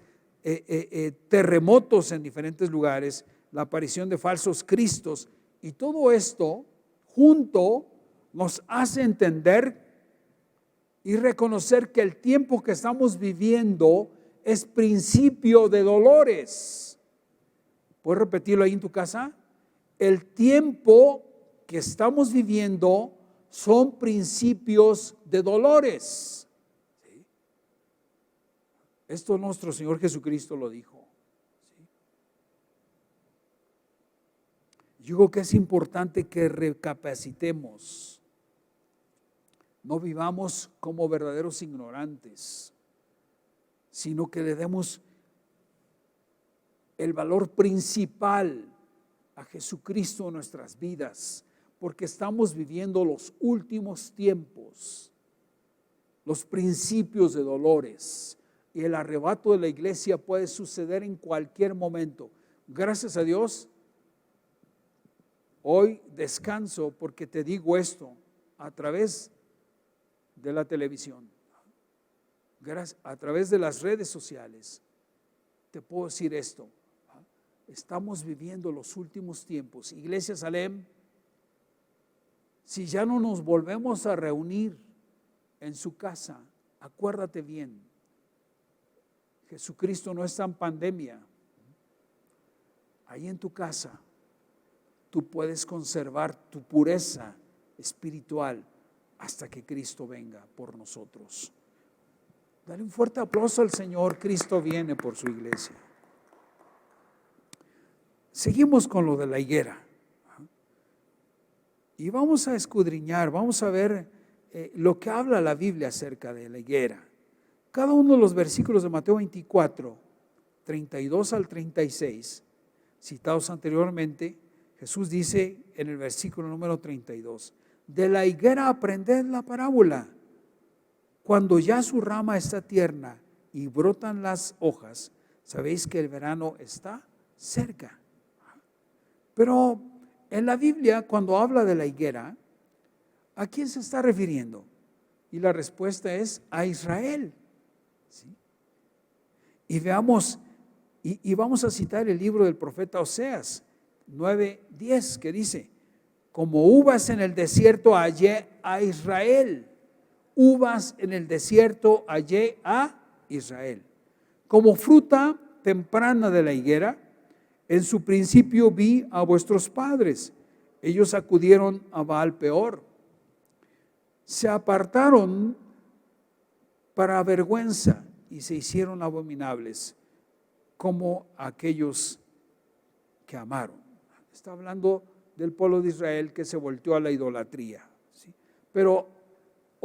terremotos en diferentes lugares, la aparición de falsos cristos, y todo esto junto nos hace entender y reconocer que el tiempo que estamos viviendo es principio de dolores. ¿Puedes repetirlo ahí en tu casa? El tiempo que estamos viviendo son principios de dolores. ¿Sí? Esto nuestro Señor Jesucristo lo dijo. ¿Sí? Yo digo que es importante que recapacitemos. No vivamos como verdaderos ignorantes, sino que le demos el valor principal a Jesucristo en nuestras vidas, porque estamos viviendo los últimos tiempos, los principios de dolores, y el arrebato de la iglesia puede suceder en cualquier momento. Gracias a Dios, hoy descanso porque te digo esto a través de la televisión, a través de las redes sociales. Te puedo decir esto: estamos viviendo los últimos tiempos. Iglesia Salem, si ya no nos volvemos a reunir en su casa, acuérdate bien, Jesucristo no está en pandemia. Ahí en tu casa tú puedes conservar tu pureza espiritual hasta que Cristo venga por nosotros. Dale un fuerte aplauso al Señor. Cristo viene por su iglesia. Seguimos con lo de la higuera. Y vamos a escudriñar, vamos a ver lo que habla la Biblia acerca de la higuera. Cada uno de los versículos de Mateo 24, 32 al 36, citados anteriormente, Jesús dice en el versículo número 32, de la higuera aprended la parábola. Cuando ya su rama está tierna y brotan las hojas, sabéis que el verano está cerca. Pero en la Biblia, cuando habla de la higuera, ¿a quién se está refiriendo? Y la respuesta es a Israel. ¿Sí? Y veamos, y vamos a citar el libro del profeta Oseas 9:10, que dice: como uvas en el desierto hallé a Israel. Uvas en el desierto hallé a Israel. Como fruta temprana de la higuera, en su principio vi a vuestros padres. Ellos acudieron a Baal Peor. Se apartaron para vergüenza y se hicieron abominables como aquellos que amaron. Está hablando del pueblo de Israel que se volteó a la idolatría, ¿sí? Pero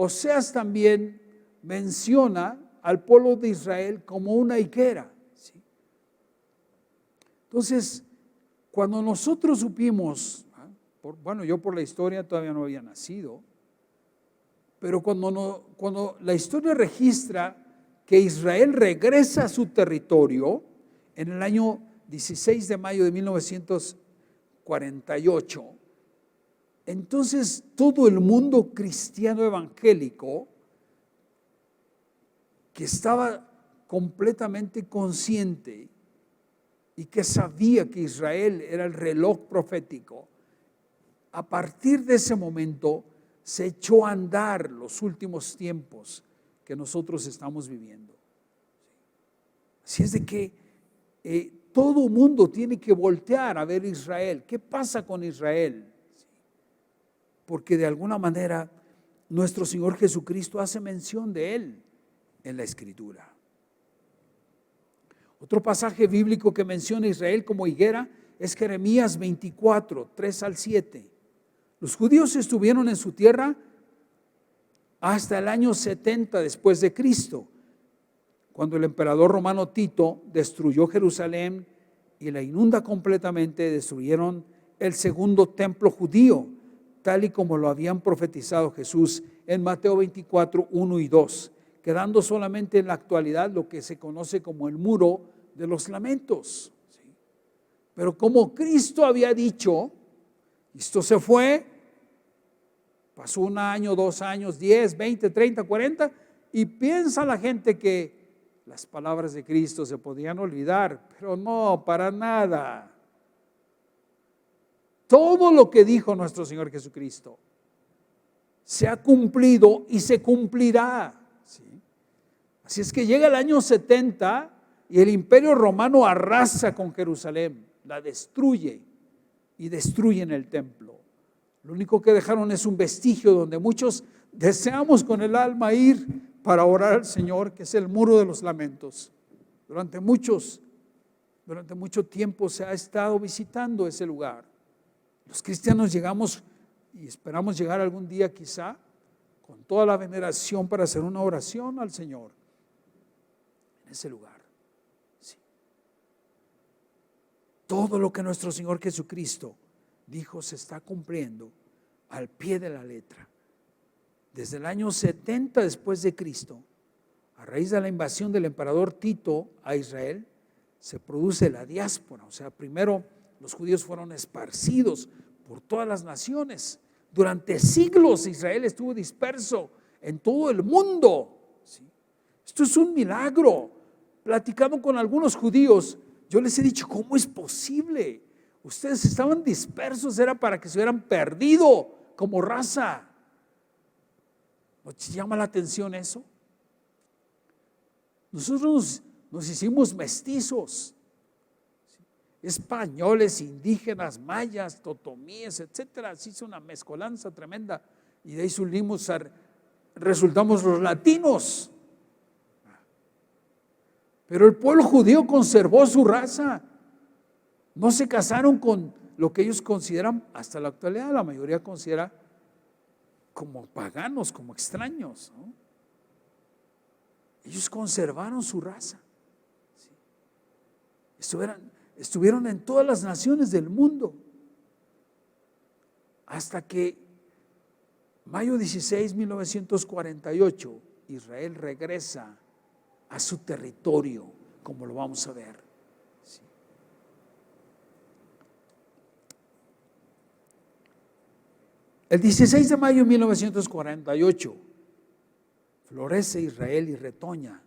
Oseas también menciona al pueblo de Israel como una higuera, ¿sí? Entonces, cuando nosotros supimos, yo por la historia todavía no había nacido, pero cuando la historia registra que Israel regresa a su territorio en el año 16 de mayo de 1948, entonces todo el mundo cristiano evangélico que estaba completamente consciente y que sabía que Israel era el reloj profético, a partir de ese momento se echó a andar los últimos tiempos que nosotros estamos viviendo. Así es de que todo mundo tiene que voltear a ver Israel. ¿Qué pasa con Israel? Porque de alguna manera nuestro Señor Jesucristo hace mención de él en la Escritura. Otro pasaje bíblico que menciona a Israel como higuera es Jeremías 24, 3 al 7. Los judíos estuvieron en su tierra hasta el año 70 después de Cristo, cuando el emperador romano Tito destruyó Jerusalén y la inunda completamente. Destruyeron el segundo templo judío, tal y como lo habían profetizado Jesús en Mateo 24, 1 y 2, quedando solamente en la actualidad lo que se conoce como el muro de los lamentos. Pero como Cristo había dicho, esto se fue, pasó 1 año, 2 años, 10, 20, 30, 40, y piensa la gente que las palabras de Cristo se podían olvidar, pero no, para nada. Todo lo que dijo nuestro Señor Jesucristo se ha cumplido y se cumplirá. ¿Sí? Así es que llega el año 70 y el imperio romano arrasa con Jerusalén, la destruye y destruyen el templo. Lo único que dejaron es un vestigio donde muchos deseamos con el alma ir para orar al Señor, que es el muro de los lamentos. Durante mucho tiempo se ha estado visitando ese lugar. Los cristianos llegamos y esperamos llegar algún día quizá con toda la veneración para hacer una oración al Señor en ese lugar. Sí. Todo lo que nuestro Señor Jesucristo dijo se está cumpliendo al pie de la letra. Desde el año 70 después de Cristo, a raíz de la invasión del emperador Tito a Israel, se produce la diáspora. O sea, primero los judíos fueron esparcidos por todas las naciones. Durante siglos Israel estuvo disperso en todo el mundo. ¿Sí? Esto es un milagro. Platicando con algunos judíos, yo les he dicho, ¿cómo es posible? Ustedes estaban dispersos, era para que se hubieran perdido como raza. ¿No te llama la atención eso? Nosotros nos hicimos mestizos, españoles, indígenas, mayas, totomíes, etcétera. Se hizo una mezcolanza tremenda y de ahí resultamos los latinos. Pero el pueblo judío conservó su raza. No se casaron con lo que ellos consideran, hasta la actualidad la mayoría considera como paganos, como extraños, ¿no? Ellos conservaron su raza. ¿Sí? Estuvieron en todas las naciones del mundo hasta que mayo 16, 1948, Israel regresa a su territorio, como lo vamos a ver. ¿Sí? El 16 de mayo de 1948 florece Israel y retoña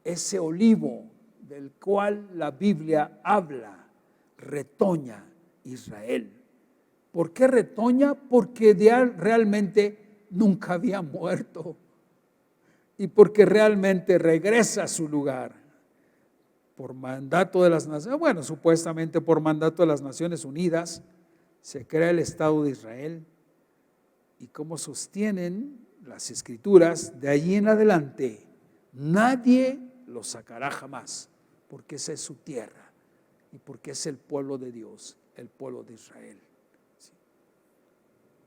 ese olivo del cual la Biblia habla. Retoña Israel. ¿Por qué retoña? Porque realmente nunca había muerto y porque realmente regresa a su lugar por mandato de las naciones. Bueno, supuestamente por mandato de las Naciones Unidas se crea el Estado de Israel. Y como sostienen las Escrituras, de allí en adelante nadie lo sacará jamás, porque esa es su tierra y porque es el pueblo de Dios, el pueblo de Israel. ¿Sí?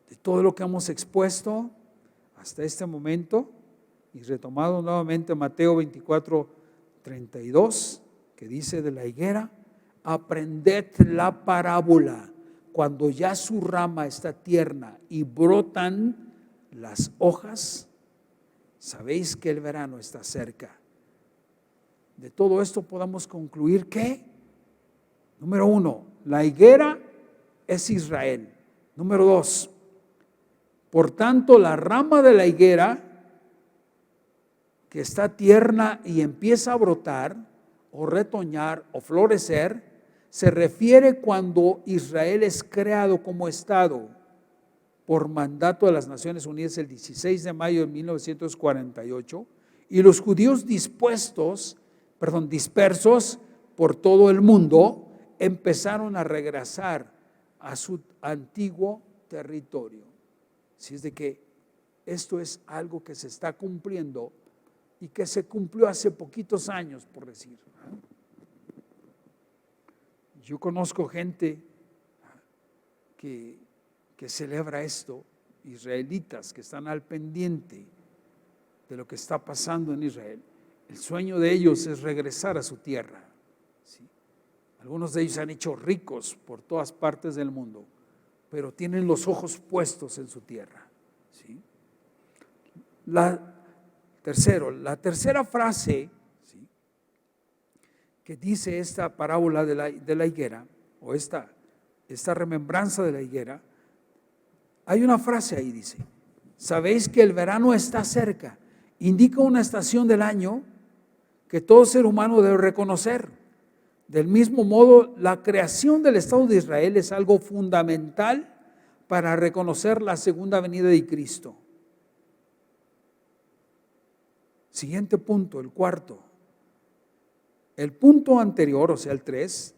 De todo lo que hemos expuesto hasta este momento, y retomado nuevamente Mateo 24, 32, que dice de la higuera: aprended la parábola. Cuando ya su rama está tierna y brotan las hojas, sabéis que el verano está cerca. De todo esto podamos concluir que, número 1, la higuera es Israel. Número 2, por tanto, la rama de la higuera que está tierna y empieza a brotar o retoñar o florecer, se refiere cuando Israel es creado como Estado por mandato de las Naciones Unidas el 16 de mayo de 1948 y los judíos dispersos por todo el mundo empezaron a regresar a su antiguo territorio. Así es de que esto es algo que se está cumpliendo y que se cumplió hace poquitos años, por decir. Yo conozco gente que celebra esto, israelitas que están al pendiente de lo que está pasando en Israel. El sueño de ellos es regresar a su tierra. ¿Sí? Algunos de ellos se han hecho ricos por todas partes del mundo, pero tienen los ojos puestos en su tierra. ¿Sí? La tercera frase, ¿sí?, que dice esta parábola de la higuera, o esta remembranza de la higuera, hay una frase ahí, dice: sabéis que el verano está cerca. Indica una estación del año que todo ser humano debe reconocer. Del mismo modo, la creación del Estado de Israel es algo fundamental para reconocer la segunda venida de Cristo. Siguiente punto, el cuarto. El punto anterior, o sea, el 3,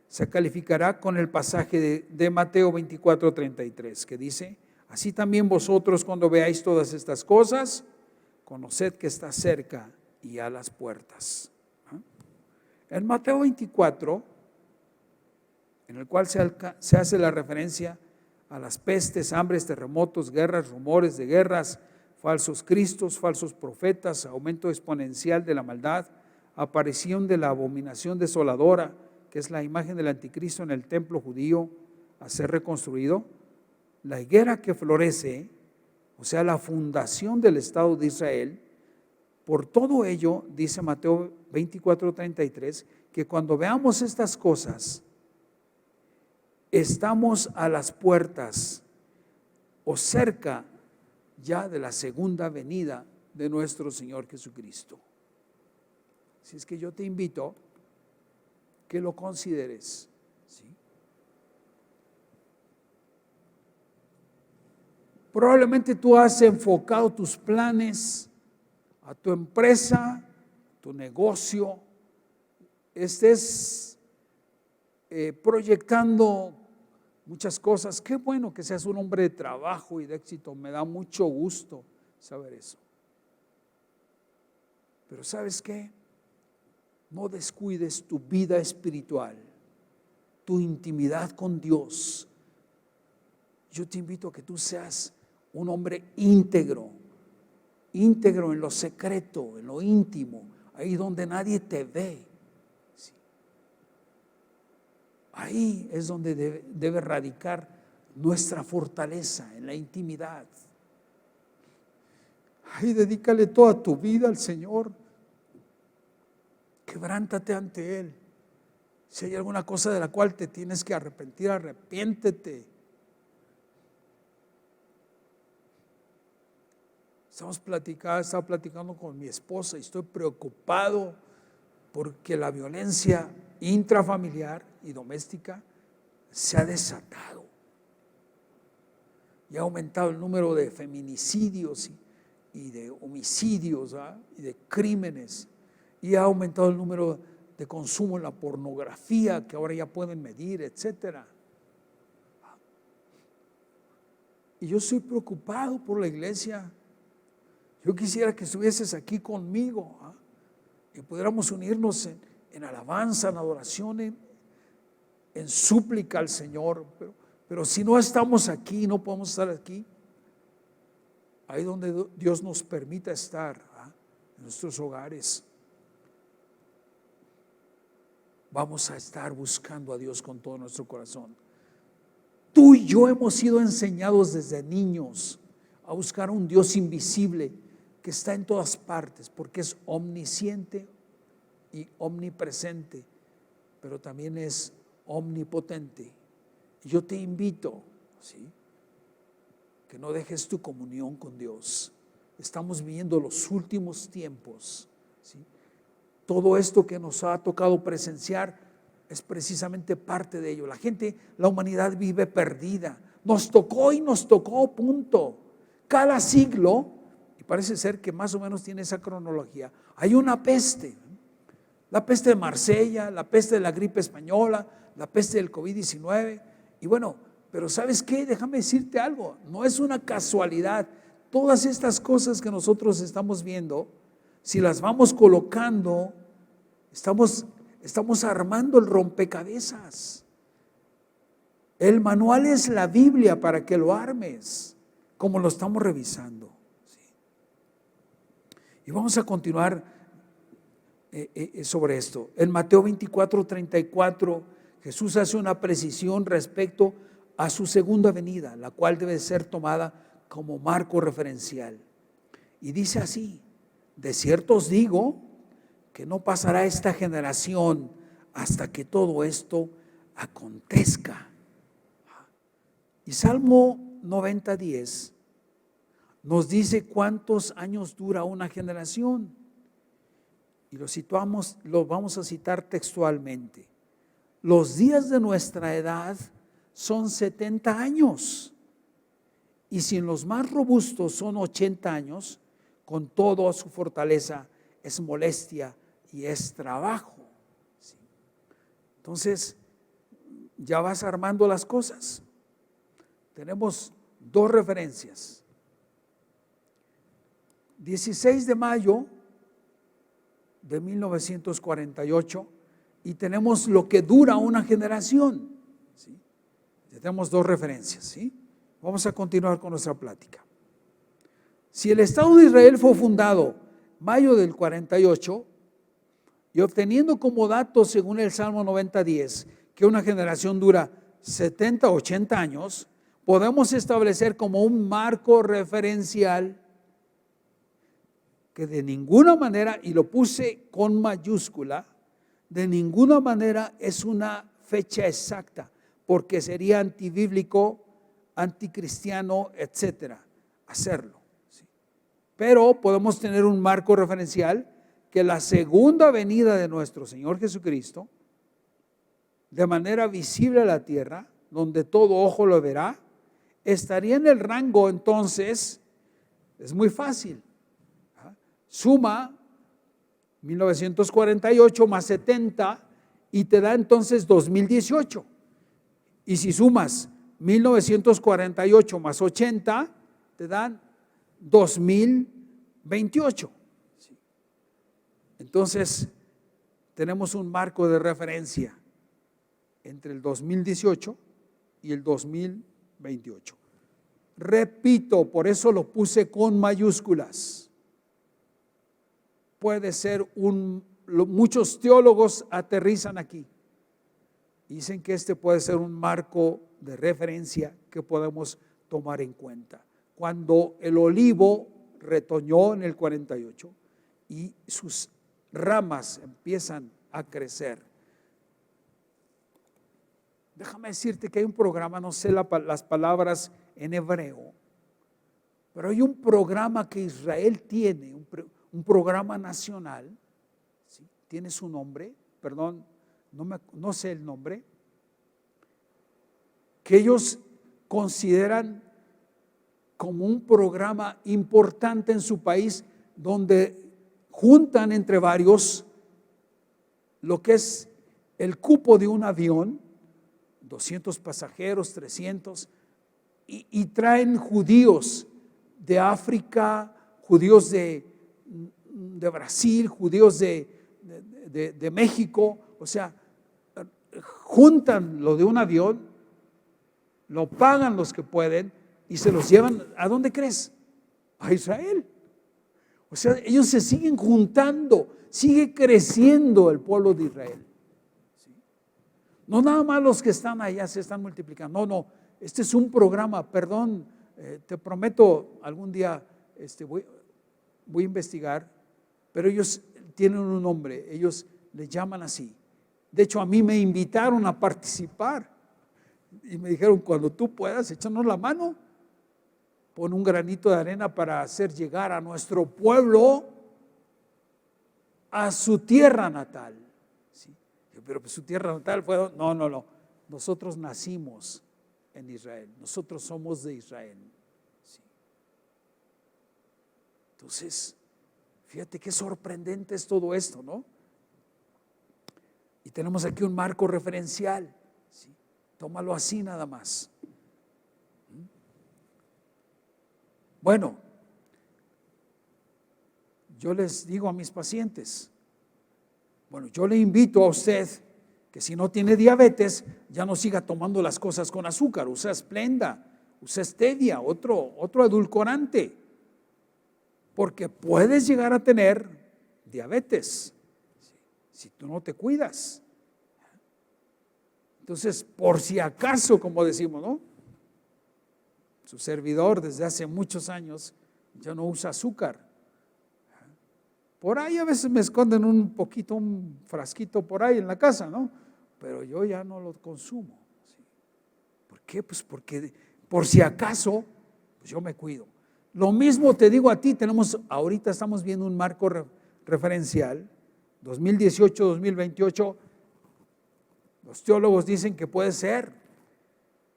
se calificará con el pasaje de Mateo 24:33, que dice: así también vosotros, cuando veáis todas estas cosas, conoced que está cerca y a las puertas. En Mateo 24, en el cual se hace la referencia a las pestes, hambres, terremotos, guerras, rumores de guerras, falsos cristos, falsos profetas, aumento exponencial de la maldad, aparición de la abominación desoladora, que es la imagen del anticristo en el templo judío a ser reconstruido, la higuera que florece, o sea, la fundación del Estado de Israel. Por todo ello, dice Mateo 24:33, que cuando veamos estas cosas, estamos a las puertas o cerca ya de la segunda venida de nuestro Señor Jesucristo. Así es que yo te invito que lo consideres, ¿sí? Probablemente tú has enfocado tus planes a tu empresa, tu negocio, estés proyectando muchas cosas. Qué bueno que seas un hombre de trabajo y de éxito, me da mucho gusto saber eso. Pero ¿sabes qué? No descuides tu vida espiritual, tu intimidad con Dios. Yo te invito a que tú seas un hombre íntegro en lo secreto, en lo íntimo, ahí donde nadie te ve. Sí. Ahí es donde debe radicar nuestra fortaleza, en la intimidad. Ahí dedícale toda tu vida al Señor. Quebrántate ante Él. Si hay alguna cosa de la cual te tienes que arrepentir, arrepiéntete. Estaba platicando con mi esposa y estoy preocupado porque la violencia intrafamiliar y doméstica se ha desatado y ha aumentado el número de feminicidios y de homicidios, ¿verdad?, y de crímenes, y ha aumentado el número de consumo en la pornografía que ahora ya pueden medir, etcétera. Y yo estoy preocupado por la iglesia. Yo quisiera que estuvieses aquí conmigo, ¿eh?, y pudiéramos unirnos en alabanza, en adoración, en súplica al Señor. Pero si no estamos aquí, no podemos estar aquí, ahí donde Dios nos permita estar, ¿eh?, en nuestros hogares, vamos a estar buscando a Dios con todo nuestro corazón. Tú y yo hemos sido enseñados desde niños a buscar a un Dios invisible que está en todas partes, porque es omnisciente y omnipresente, pero también es omnipotente. Y yo te invito, ¿sí?, que no dejes tu comunión con Dios, estamos viviendo los últimos tiempos, ¿sí? Todo esto que nos ha tocado presenciar es precisamente parte de ello. La humanidad vive perdida. Nos tocó, punto. Cada siglo, y parece ser que más o menos tiene esa cronología, hay una peste. La peste de Marsella, la peste de la gripe española, la peste del COVID-19. Y bueno, pero ¿sabes qué? Déjame decirte algo, no es una casualidad. Todas estas cosas que nosotros estamos viendo, si las vamos colocando, estamos armando el rompecabezas. El manual es la Biblia para que lo armes, como lo estamos revisando. ¿Sí? Y vamos a continuar sobre esto. En Mateo 24:34, Jesús hace una precisión respecto a su segunda venida, la cual debe ser tomada como marco referencial. Y dice así: de cierto os digo que no pasará esta generación hasta que todo esto acontezca. Y Salmo 90:10 nos dice cuántos años dura una generación. Y lo vamos a citar textualmente. Los días de nuestra edad son 70 años. Y si en los más robustos son 80 años, con toda su fortaleza es molestia y es trabajo. ¿Sí? Entonces, ya vas armando las cosas. Tenemos dos referencias. 16 de mayo de 1948 y tenemos lo que dura una generación. ¿Sí? Ya tenemos dos referencias. ¿Sí? Vamos a continuar con nuestra plática. Si el Estado de Israel fue fundado mayo del 48 y obteniendo como dato según el Salmo 90:10 que una generación dura 70, 80 años, podemos establecer como un marco referencial que de ninguna manera, y lo puse con mayúscula, de ninguna manera es una fecha exacta, porque sería antibíblico, anticristiano, etcétera, hacerlo. ¿Sí? Pero podemos tener un marco referencial que la segunda venida de nuestro Señor Jesucristo, de manera visible a la tierra, donde todo ojo lo verá, estaría en el rango. Entonces, es muy fácil. Suma 1948 más 70 y te da entonces 2018. Y si sumas 1948 más 80, te dan 2028. Entonces, tenemos un marco de referencia entre el 2018 y el 2028. Repito, por eso lo puse con mayúsculas. Puede ser muchos teólogos aterrizan aquí. Dicen que este puede ser un marco de referencia que podemos tomar en cuenta. Cuando el olivo retoñó en el 48 y sus ramas empiezan a crecer. Déjame decirte que hay un programa, no sé las palabras en hebreo, pero hay un programa que Israel tiene, un programa nacional, ¿sí? Tiene su nombre, perdón, no sé el nombre, que ellos consideran como un programa importante en su país, donde juntan entre varios lo que es el cupo de un avión, 200 pasajeros, 300, y traen judíos de África, judíos de Brasil, judíos de México, o sea, juntan lo de un avión, lo pagan los que pueden y se los llevan, ¿a dónde crees? A Israel. O sea, ellos se siguen juntando, sigue creciendo el pueblo de Israel. ¿Sí? No nada más los que están allá se están multiplicando, no, este es un programa, perdón, te prometo algún día voy a investigar, pero ellos tienen un nombre, ellos le llaman así. De hecho, a mí me invitaron a participar y me dijeron, cuando tú puedas, échanos la mano, pone un granito de arena para hacer llegar a nuestro pueblo a su tierra natal. ¿Sí? Pero pues, su tierra natal fue, no. Nosotros nacimos en Israel. Nosotros somos de Israel. ¿Sí? Entonces, fíjate qué sorprendente es todo esto, ¿no? Y tenemos aquí un marco referencial. ¿Sí? Tómalo así nada más. Bueno, yo les digo a mis pacientes, bueno, yo le invito a usted que si no tiene diabetes, ya no siga tomando las cosas con azúcar, usa Splenda, usa Stevia, otro edulcorante, porque puedes llegar a tener diabetes si tú no te cuidas. Entonces, por si acaso, como decimos, ¿no? Su servidor desde hace muchos años ya no usa azúcar. Por ahí a veces me esconden un frasquito por ahí en la casa, ¿no? Pero yo ya no lo consumo. ¿Sí? ¿Por qué? Pues porque por si acaso, pues yo me cuido. Lo mismo te digo a ti, ahorita estamos viendo un marco referencial, 2018-2028, los teólogos dicen que puede ser.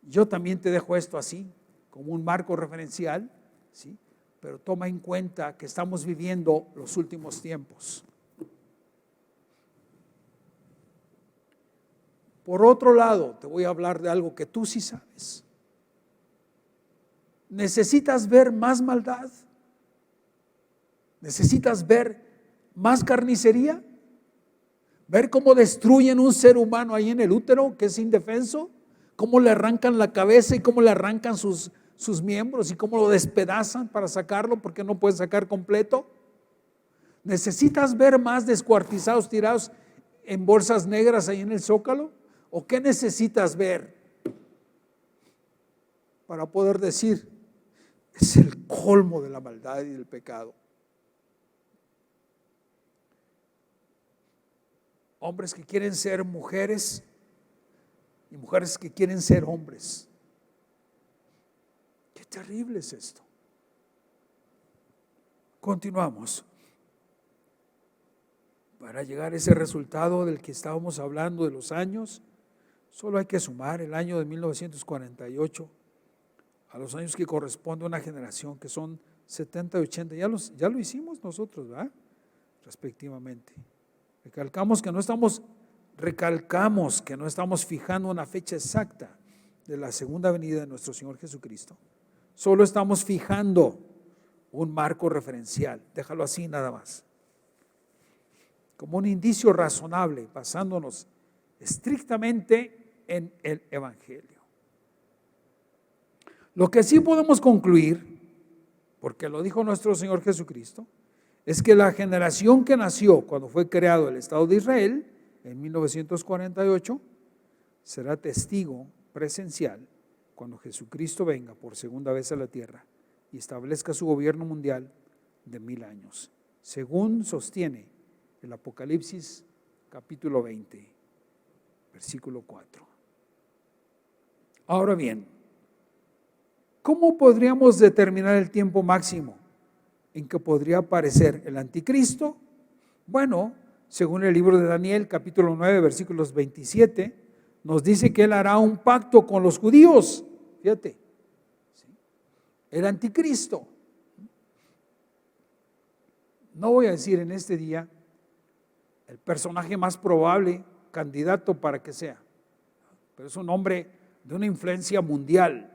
Yo también te dejo esto así, como un marco referencial, ¿sí? Pero toma en cuenta que estamos viviendo los últimos tiempos. Por otro lado, te voy a hablar de algo que tú sí sabes. ¿Necesitas ver más maldad? ¿Necesitas ver más carnicería? ¿Ver cómo destruyen un ser humano ahí en el útero que es indefenso? ¿Cómo le arrancan la cabeza y cómo le arrancan sus miembros y cómo lo despedazan para sacarlo porque no pueden sacar completo? ¿Necesitas ver más descuartizados tirados en bolsas negras ahí en el Zócalo? ¿O qué necesitas ver para poder decir es el colmo de la maldad y del pecado? Hombres que quieren ser mujeres y mujeres que quieren ser hombres. Qué terrible es esto. Continuamos. Para llegar a ese resultado del que estábamos hablando de los años, solo hay que sumar el año de 1948 a los años que corresponde a una generación que son 70 y 80. Ya lo hicimos nosotros, ¿verdad? Respectivamente. Recalcamos que no estamos fijando una fecha exacta de la segunda venida de nuestro Señor Jesucristo. Solo estamos fijando un marco referencial. Déjalo así nada más. Como un indicio razonable, basándonos estrictamente en el Evangelio. Lo que sí podemos concluir, porque lo dijo nuestro Señor Jesucristo, es que la generación que nació cuando fue creado el Estado de Israel, en 1948, será testigo presencial cuando Jesucristo venga por segunda vez a la tierra y establezca su gobierno mundial de 1000 años, según sostiene el Apocalipsis capítulo 20, versículo 4. Ahora bien, ¿cómo podríamos determinar el tiempo máximo en que podría aparecer el anticristo? Bueno, según el libro de Daniel, capítulo 9, versículos 27, nos dice que él hará un pacto con los judíos. Fíjate, ¿sí? El anticristo. No voy a decir en este día el personaje más probable candidato para que sea, pero es un hombre de una influencia mundial.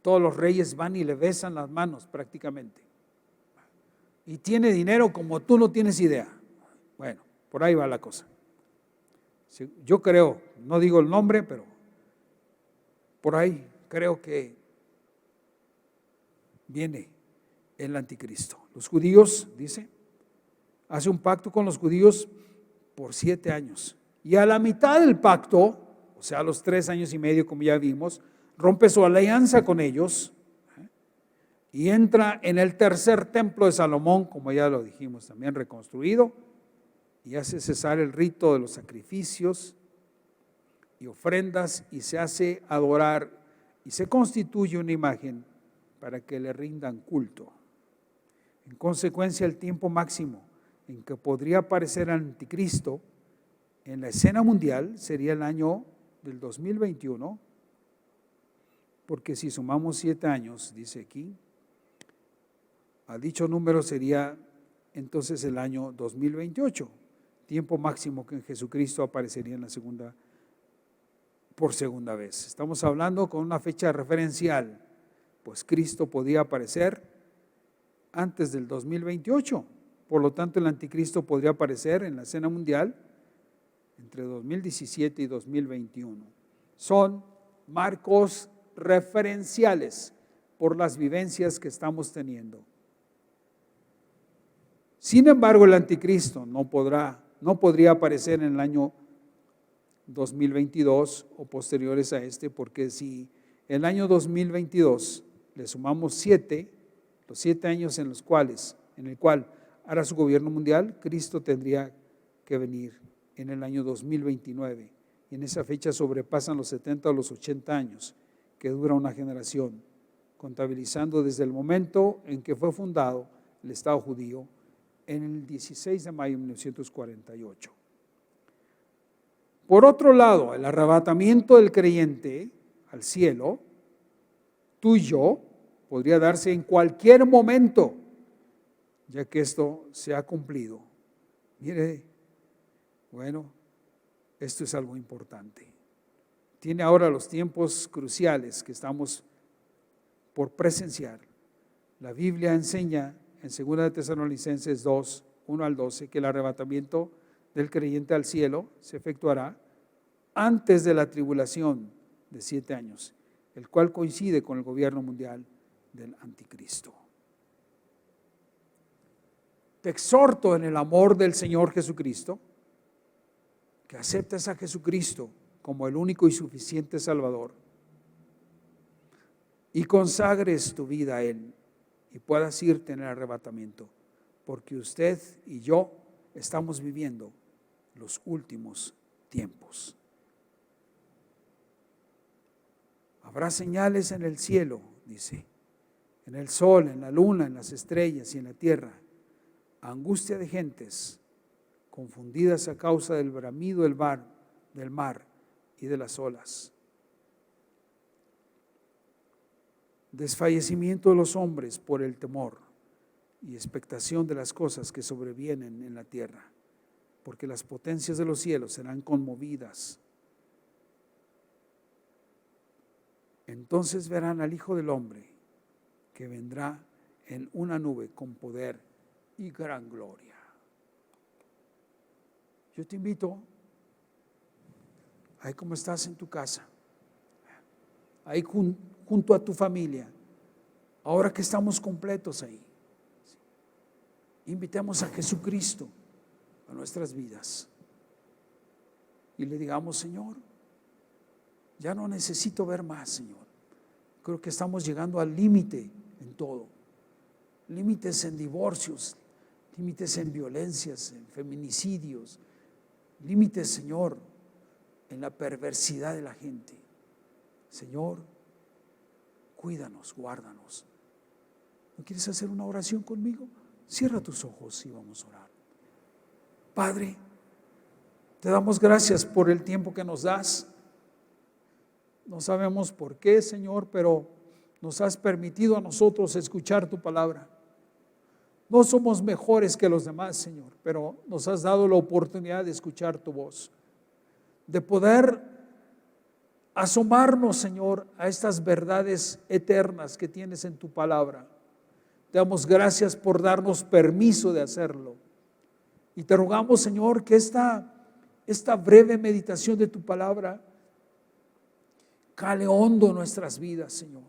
Todos los reyes van y le besan las manos prácticamente. Y tiene dinero como tú no tienes idea. Bueno, por ahí va la cosa. Yo creo, no digo el nombre, pero por ahí creo que viene el anticristo. Los judíos, dice, hace un pacto con los judíos por 7 años. Y a la mitad del pacto, o sea, a los 3 años y medio, como ya vimos, rompe su alianza con ellos y entra en el tercer templo de Salomón, como ya lo dijimos, también reconstruido, y hace cesar el rito de los sacrificios y ofrendas y se hace adorar y se constituye una imagen para que le rindan culto. En consecuencia, el tiempo máximo en que podría aparecer el anticristo en la escena mundial sería el año del 2021, porque si sumamos 7 años, dice aquí, a dicho número sería entonces el año 2028, tiempo máximo que en Jesucristo aparecería en por segunda vez. Estamos hablando con una fecha referencial, pues Cristo podía aparecer antes del 2028, por lo tanto el anticristo podría aparecer en la escena mundial entre 2017 y 2021. Son marcos referenciales por las vivencias que estamos teniendo. Sin embargo, el anticristo no podría aparecer en el año 2022 o posteriores a este, porque si el año 2022 le sumamos 7, los 7 años en el cual hará su gobierno mundial, Cristo tendría que venir en el año 2029. Y en esa fecha sobrepasan los 70 o los 80 años que dura una generación, contabilizando desde el momento en que fue fundado el Estado judío en el 16 de mayo de 1948. Por otro lado, el arrebatamiento del creyente al cielo, tú y yo, podría darse en cualquier momento, ya que esto se ha cumplido. Mire, bueno, esto es algo importante. Tiene ahora los tiempos cruciales que estamos por presenciar. La Biblia enseña en 2 de Tesalonicenses 2, 1 al 12, que el arrebatamiento del creyente al cielo se efectuará antes de la tribulación de 7 años, el cual coincide con el gobierno mundial del anticristo. Te exhorto en el amor del Señor Jesucristo, que aceptes a Jesucristo como el único y suficiente Salvador y consagres tu vida a Él y puedas irte en el arrebatamiento, porque usted y yo estamos viviendo los últimos tiempos. Habrá señales en el cielo, dice, en el sol, en la luna, en las estrellas y en la tierra, angustia de gentes confundidas a causa del bramido del mar y de las olas, desfallecimiento de los hombres por el temor y expectación de las cosas que sobrevienen en la tierra, porque las potencias de los cielos serán conmovidas. Entonces verán al Hijo del Hombre que vendrá en una nube con poder y gran gloria. Yo te invito, ahí como estás en tu casa, ahí junto a tu familia, ahora que estamos completos ahí, invitemos a Jesucristo a nuestras vidas y le digamos: Señor, ya no necesito ver más, Señor. Creo que estamos llegando al límite en todo. Límites en divorcios, límites en violencias, en feminicidios, límites, Señor, en la perversidad de la gente. Señor, cuídanos, guárdanos. ¿No quieres hacer una oración conmigo? Cierra tus ojos y vamos a orar. Padre, te damos gracias por el tiempo que nos das. No sabemos por qué, Señor, pero nos has permitido a nosotros escuchar tu palabra. No somos mejores que los demás, Señor, pero nos has dado la oportunidad de escuchar tu voz, de poder asomarnos, Señor, a estas verdades eternas que tienes en tu palabra. Te damos gracias por darnos permiso de hacerlo. Y te rogamos, Señor, que esta breve meditación de tu palabra cale hondo en nuestras vidas, Señor,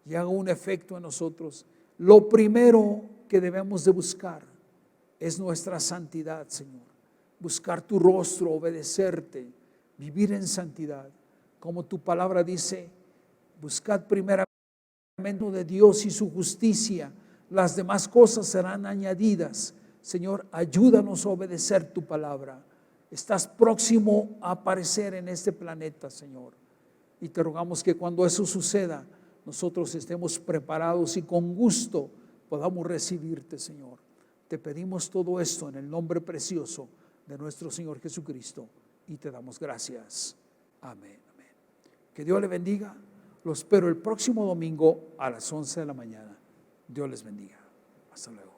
y haga un efecto en nosotros. Lo primero que debemos de buscar es nuestra santidad, Señor. Buscar tu rostro, obedecerte, vivir en santidad. Como tu palabra dice, buscad primeramente de Dios y su justicia, las demás cosas serán añadidas. Señor, ayúdanos a obedecer tu palabra. Estás próximo a aparecer en este planeta, Señor. Y te rogamos que cuando eso suceda, nosotros estemos preparados y con gusto podamos recibirte, Señor. Te pedimos todo esto en el nombre precioso de nuestro Señor Jesucristo y te damos gracias. Amén, amén. Que Dios le bendiga. Los espero el próximo domingo a las 11 de la mañana. Dios les bendiga. Hasta luego.